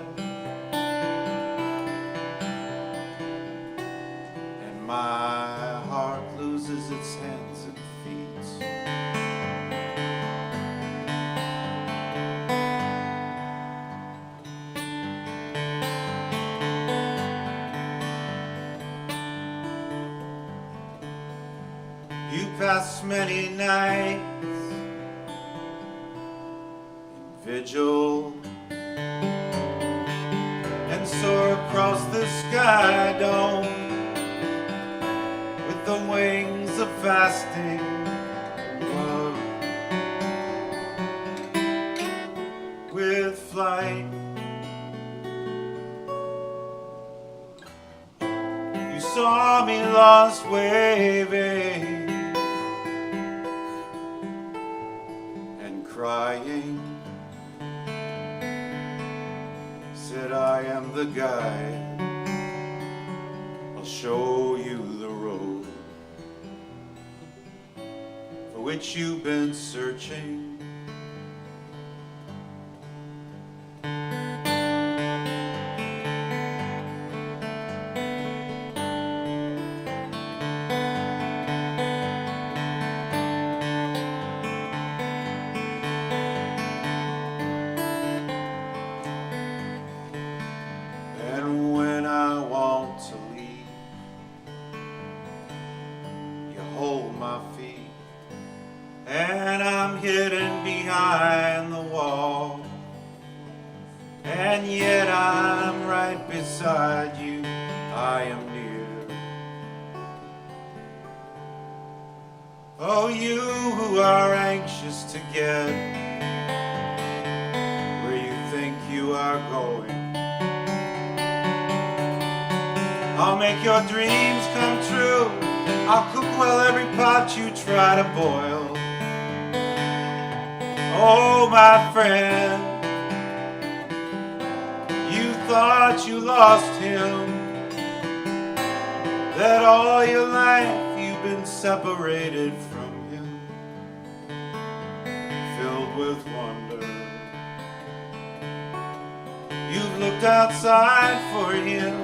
and my heart loses its hands and feet. You pass many nights in vigil and soar across the sky dome with the wings of fasting love, with flight. You saw me lost waving crying, said I am the guide, I'll show you the road for which you've been searching. And I'm hidden behind the wall, and yet I'm right beside you, I am near. Oh, you who are anxious to get where you think you are going, I'll make your dreams come true. I'll cook well every pot you try to boil. Oh, my friend, you thought you lost him, that all your life you've been separated from him, filled with wonder. You've looked outside for him,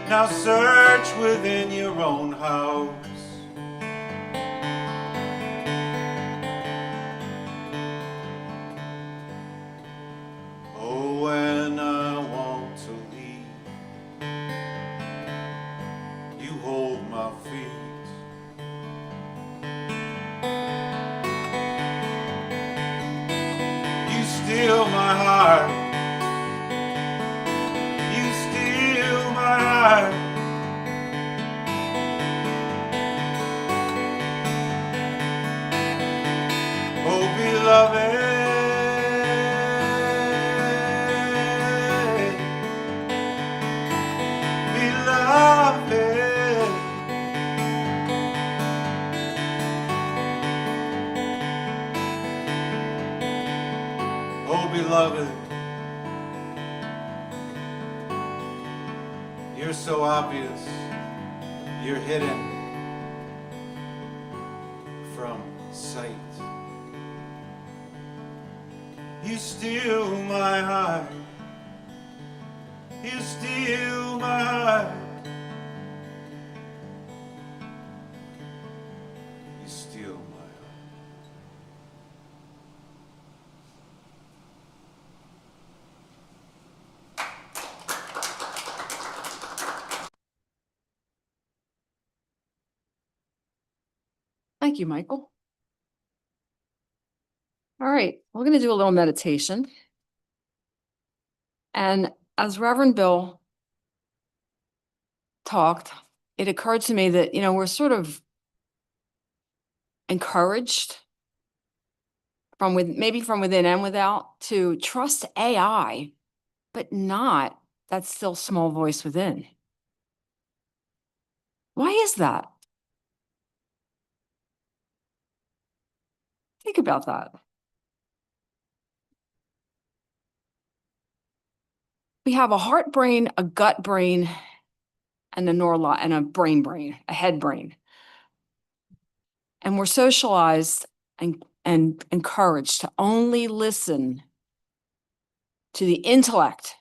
now search within your own house. Oh, when I want to leave, you hold my feet. You steal my heart. You steal my heart. Oh, beloved, beloved. You're so obvious, you're hidden from sight. You steal my heart, you steal my heart, you steal my heart. Thank you, Michael. All right, we're going to do a little meditation. And as Reverend Bill talked, it occurred to me that, we're sort of encouraged maybe from within and without to trust AI, but not that still small voice within. Why is that? Think about that. We have a heart brain, a gut brain, and a brain, a head brain. And we're socialized and encouraged to only listen to the intellect.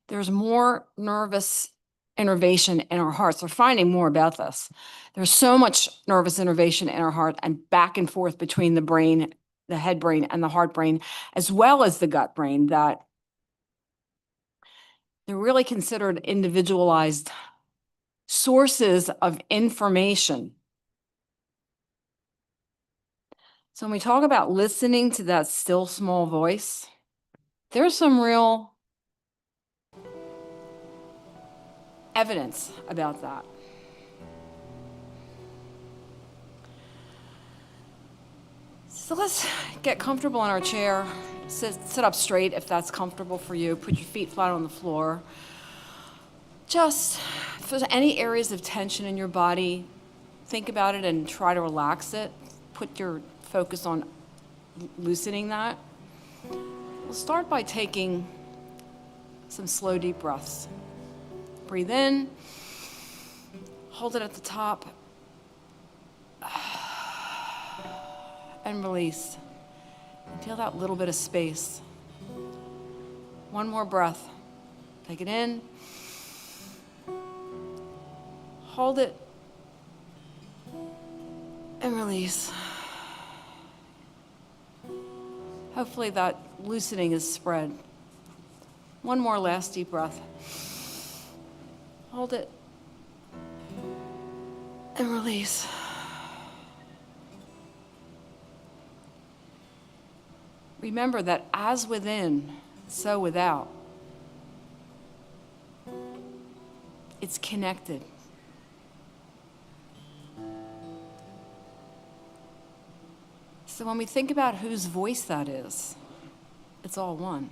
There's more nervous innervation in our hearts. We're finding more about this. There's so much nervous innervation in our heart and back and forth between the brain, the head brain, and the heart brain, as well as the gut brain, that they're really considered individualized sources of information. So when we talk about listening to that still small voice, there's some real evidence about that. So let's get comfortable in our chair. Sit up straight if that's comfortable for you. Put your feet flat on the floor. Just, if there's any areas of tension in your body, think about it and try to relax it. Put your focus on loosening that. We'll start by taking some slow, deep breaths. Breathe in, hold it at the top, and release. And feel that little bit of space. One more breath. Take it in, hold it, and release. Hopefully that loosening is spread. One more last deep breath. Hold it, and release. Remember that as within, so without. It's connected. So when we think about whose voice that is, it's all one.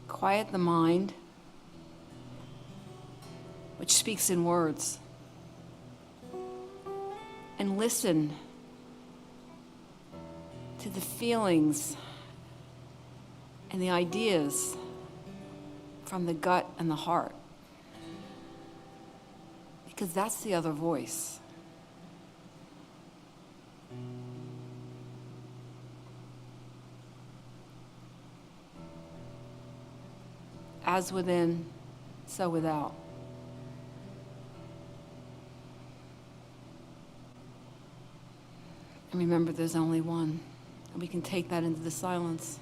Quiet the mind, which speaks in words, and listen to the feelings and the ideas from the gut and the heart, because that's the other voice. As within, so without. And remember, there's only one. And we can take that into the silence.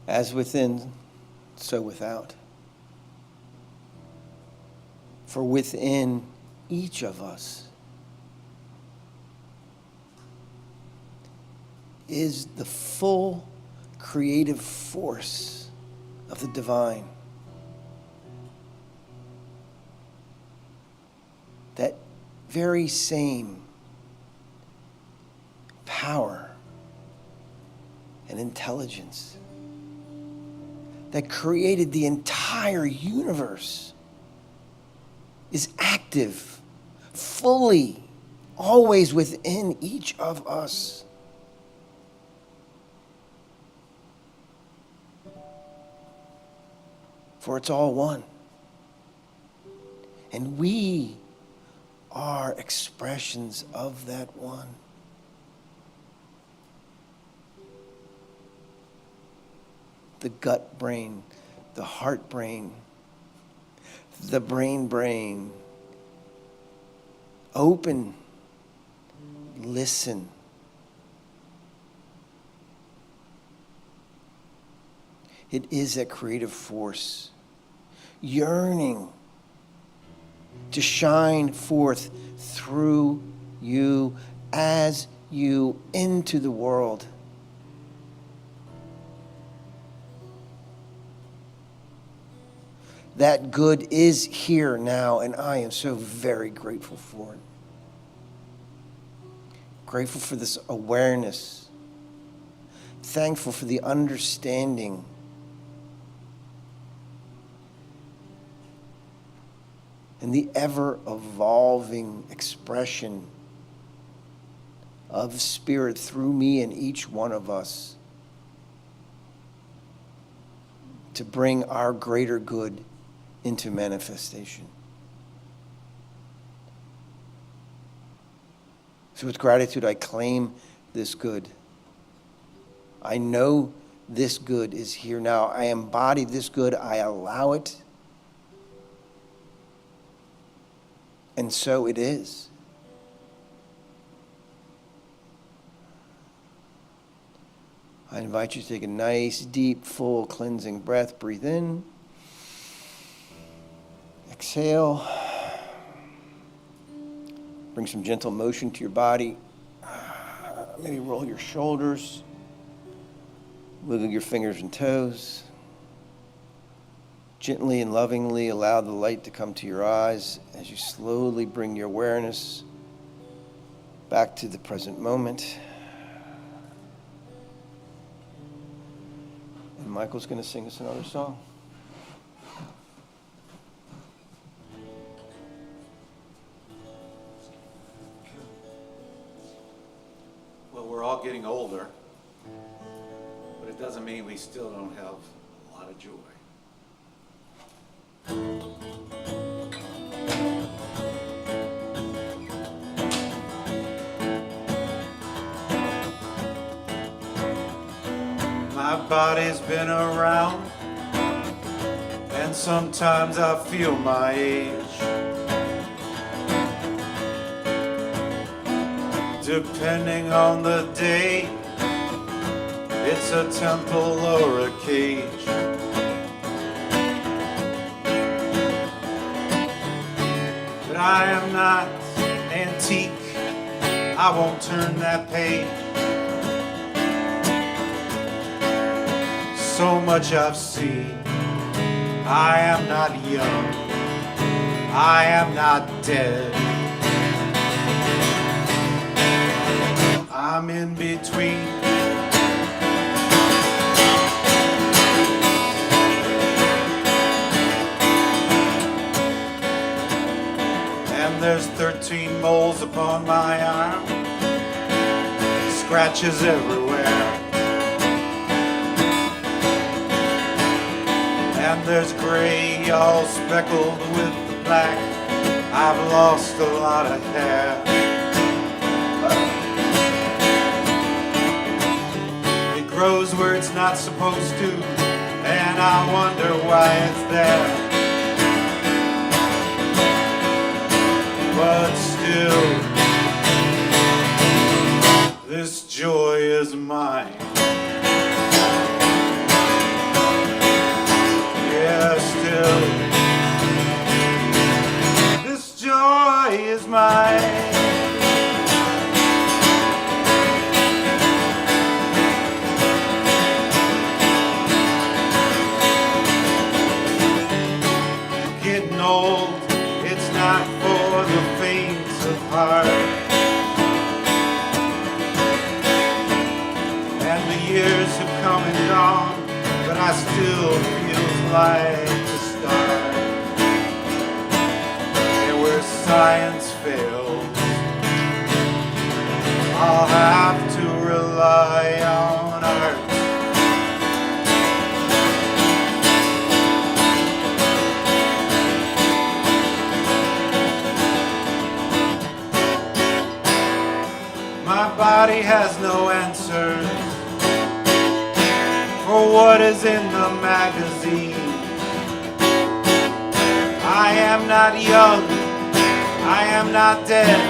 As within, so without. For within each of us is the full creative force of the divine. That very same power and intelligence that created the entire universe is active, fully, always within each of us. For it's all one. And we are expressions of that one. The gut brain, the heart brain, the brain. Open, listen. It is that creative force yearning to shine forth through you, as you, into the world. That good is here now, and I am so very grateful for it. Grateful for this awareness. Thankful for the understanding. And the ever-evolving expression of Spirit through me and each one of us to bring our greater good into manifestation. So with gratitude, I claim this good. I know this good is here now. I embody this good. I allow it. And so it is. I invite you to take a nice, deep, full, cleansing breath. Breathe in. Exhale. Bring some gentle motion to your body. Maybe roll your shoulders. Wiggle your fingers and toes. Gently and lovingly allow the light to come to your eyes as you slowly bring your awareness back to the present moment. And Michael's going to sing us another song. Well, we're all getting older, but it doesn't mean we still don't have a lot of joy. My body's been around, and sometimes I feel my age. Depending on the day, it's a temple or a cage. But I am not antique, I won't turn that page. So much I've seen, I am not young, I am not dead. I'm in between. And there's 13 moles upon my arm, scratches everywhere. And there's gray all speckled with the black. I've lost a lot of hair. It grows where it's not supposed to, and I wonder why it's there. But still, this joy is mine. still feels like the start. And where science fails, I'll have to rely on art. My body has no answers for what is in the magazine. I am not young, I am not dead.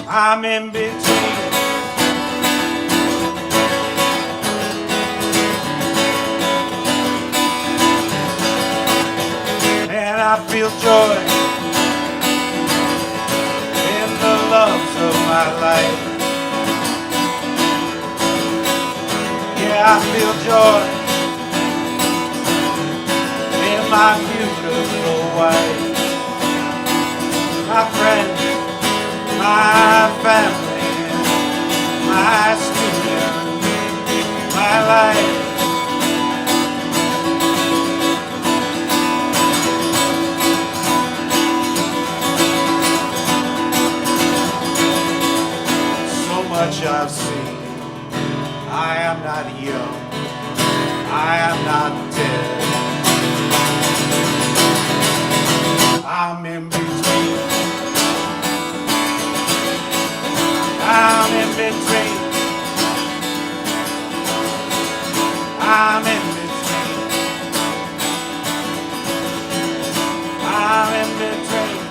I'm in between. And I feel joy in the loves of my life. Yeah, I feel joy in my beautiful wife. My friends, my family, my student, my life. So much I've seen. I am not young, I am not dead. I'm in between. I'm in between. I'm in between. I'm in between.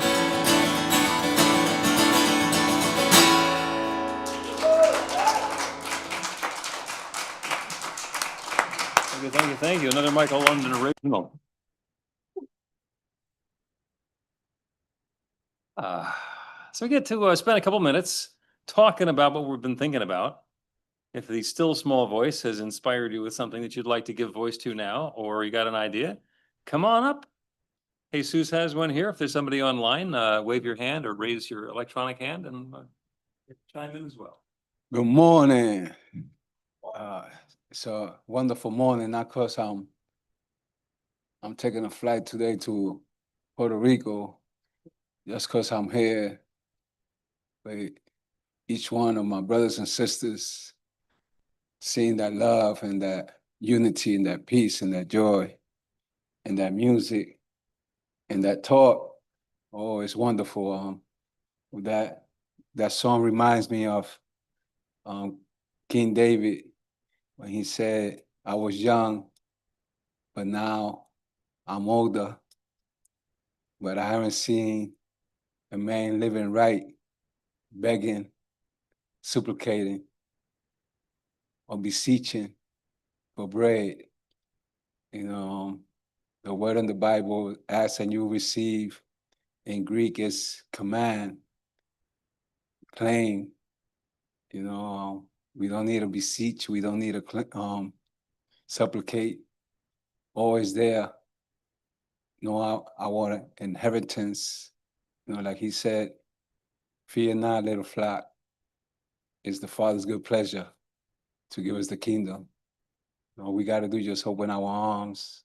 Thank you. Another Michael London original. So we get to spend a couple minutes talking about what we've been thinking about. If the still small voice has inspired you with something that you'd like to give voice to now, or you got an idea, come on up. Jesus has one here. If there's somebody online, wave your hand or raise your electronic hand and chime in as well. Good morning. It's a wonderful morning, not because I'm taking a flight today to Puerto Rico, just because I'm here with each one of my brothers and sisters, seeing that love and that unity and that peace and that joy and that music and that talk. Oh, it's wonderful. That song reminds me of King David when he said, I was young, but now I'm older, but I haven't seen a man living right, begging, supplicating, or beseeching for bread. You know, the word in the Bible, ask and you receive, in Greek is command, claim. You know, we don't need to beseech, we don't need to supplicate. Always there. No, I want an inheritance. You know, like he said, fear not, little flock. It's the Father's good pleasure to give us the kingdom. All we got to do is just open our arms,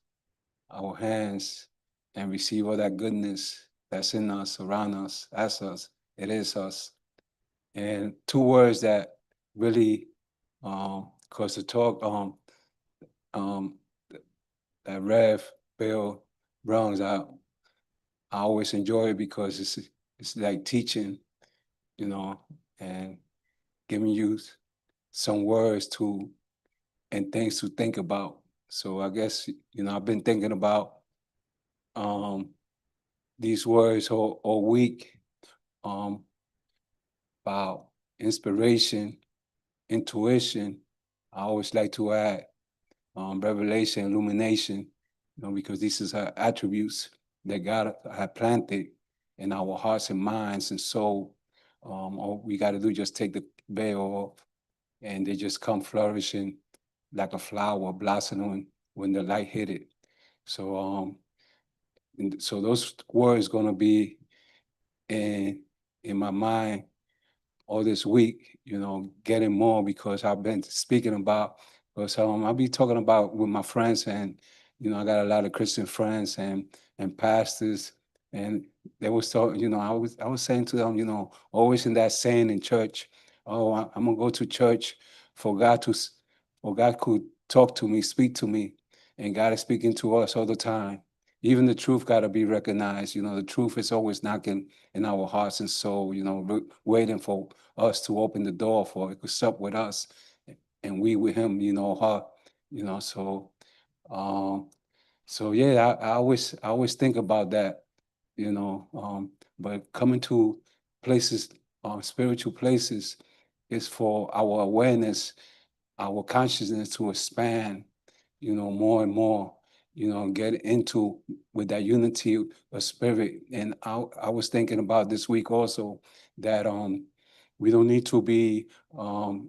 our hands, and receive all that goodness that's in us, around us, as us. It is us. And two words that really, cause the talk, that Rev Bill brings out, I always enjoy it because it's like teaching, you know, and giving you some words and things to think about. So I guess, you know, I've been thinking about these words all week, about inspiration, intuition. I always like to add revelation, illumination, you know, because these is our attributes that God had planted in our hearts and minds and soul. All we got to do is just take the veil off, and they just come flourishing like a flower blossoming when the light hit it. So, so those words gonna be in my mind all this week, getting more because I've been speaking about, because I'll be talking about with my friends and, I got a lot of Christian friends and pastors, and they was talking, I was saying to them, always in that saying in church, oh, I'm gonna go to church for God could talk to me, speak to me, and God is speaking to us all the time. Even the truth got to be recognized. The truth is always knocking in our hearts and soul, waiting for us to open the door for it to sup with us and we with him, her, so yeah, I always think about that, but coming to places, spiritual places is for our awareness, our consciousness to expand, more and more, get into with that unity of spirit. And I was thinking about this week also that we don't need to be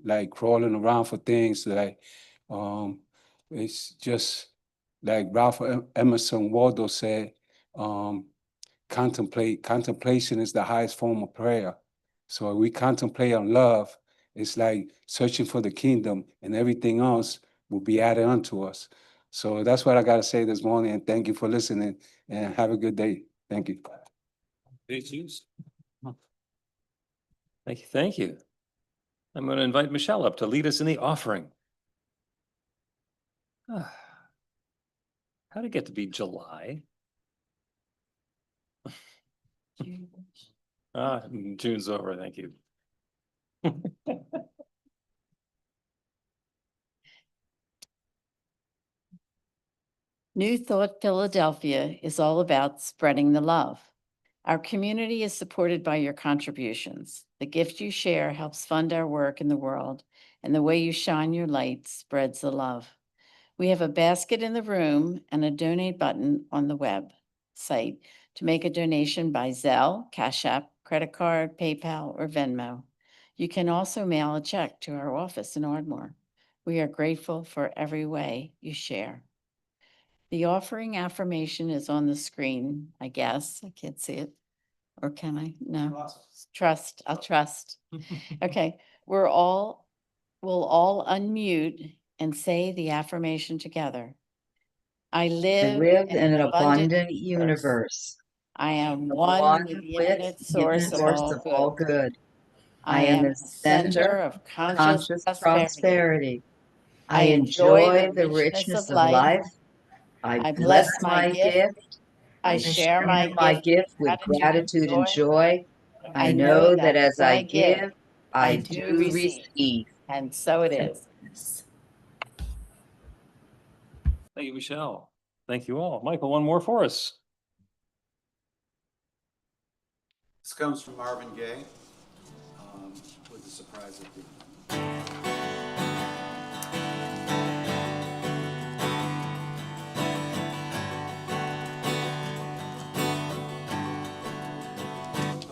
like crawling around for things like it's just like Ralph Emerson Waldo said, contemplation is the highest form of prayer. So we contemplate on love, it's like searching for the kingdom, and everything else will be added unto us. So that's what I got to say this morning, and thank you for listening, and have a good day. Thank you. Thank you, thank you. I'm going to invite Michelle up to lead us in the offering. How'd it get to be July? June's over, thank you. New Thought Philadelphia is all about spreading the love. Our community is supported by your contributions. The gift you share helps fund our work in the world, and the way you shine your light spreads the love. We have a basket in the room and a donate button on the website to make a donation by Zelle, Cash App, credit card, PayPal, or Venmo. You can also mail a check to our office in Ardmore. We are grateful for every way you share. The offering affirmation is on the screen, I guess. I can't see it. Or can I? No. Trust. I'll trust. Okay. We'll all unmute and say the affirmation together. I I live live in in an abundant universe. universe. I am One one with the with infinite the source infinite of source all of all good. good. I am the center of conscious prosperity. I enjoy the richness of life. I bless my gift. I share my gift with gratitude and joy. I know that as I give, I do receive. And so it is. Thank you, Michelle. Thank you all. Michael, one more for us. This comes from Marvin Gaye with the surprise at the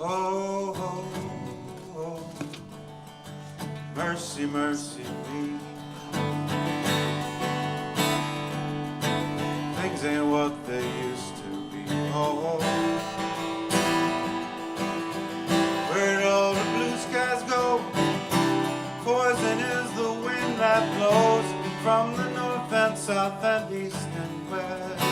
Oh, oh, oh, mercy, mercy me. Things ain't what they used to be. Oh, where'd all the blue skies go? Poison is the wind that blows from the north and south and east and west.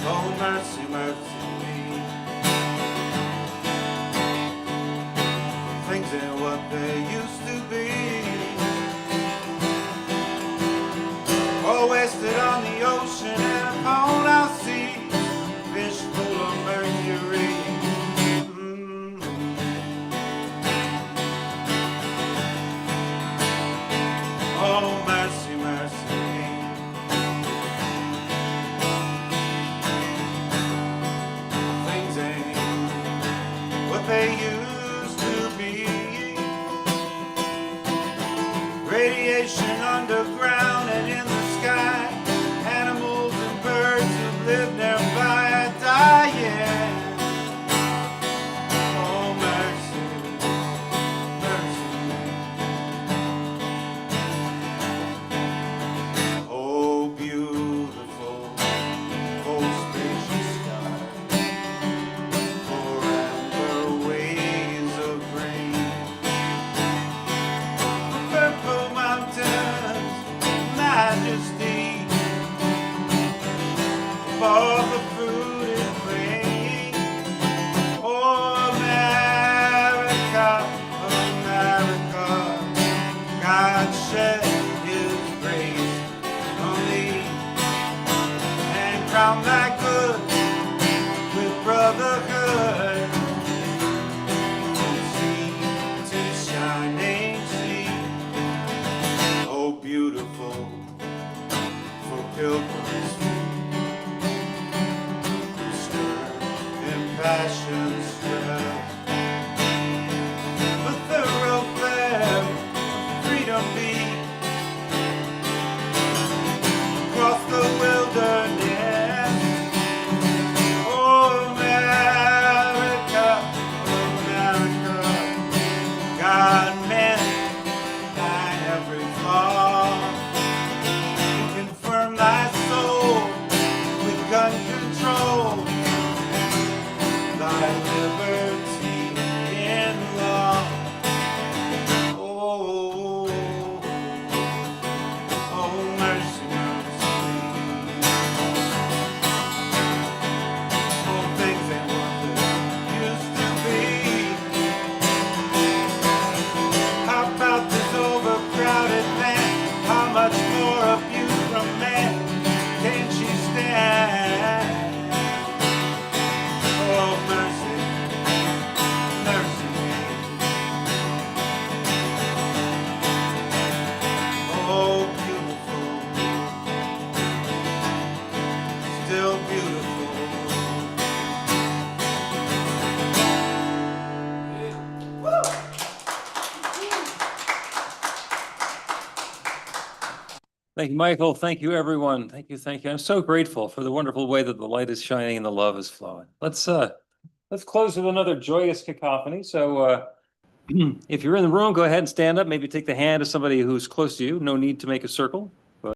Oh, mercy, mercy me. Things ain't what they used to be. All wasted on the ocean and upon our seas, fish full of mercury. Oh, mercy, mercy me. Things ain't what they used to be. Radiation underground and in the sky. Animals and birds who live nearby are dying. Oh, mercy, mercy. Oh, beautiful, oh, spacious God meant by every flaw. You confirm thy soul with gun control, thy liberty in law. Oh, oh, mercy, mercy. Oh, things ain't what they used to be. How about this overcrowded man? How much more abuse from man can she stand? Oh, mercy, mercy. Oh, beautiful, still beautiful. Thank you, Michael. Thank you, everyone. Thank you, thank you. I'm so grateful for the wonderful way that the light is shining and the love is flowing. Let's close with another joyous cacophony. So if you're in the room, go ahead and stand up. Maybe take the hand of somebody who's close to you. No need to make a circle.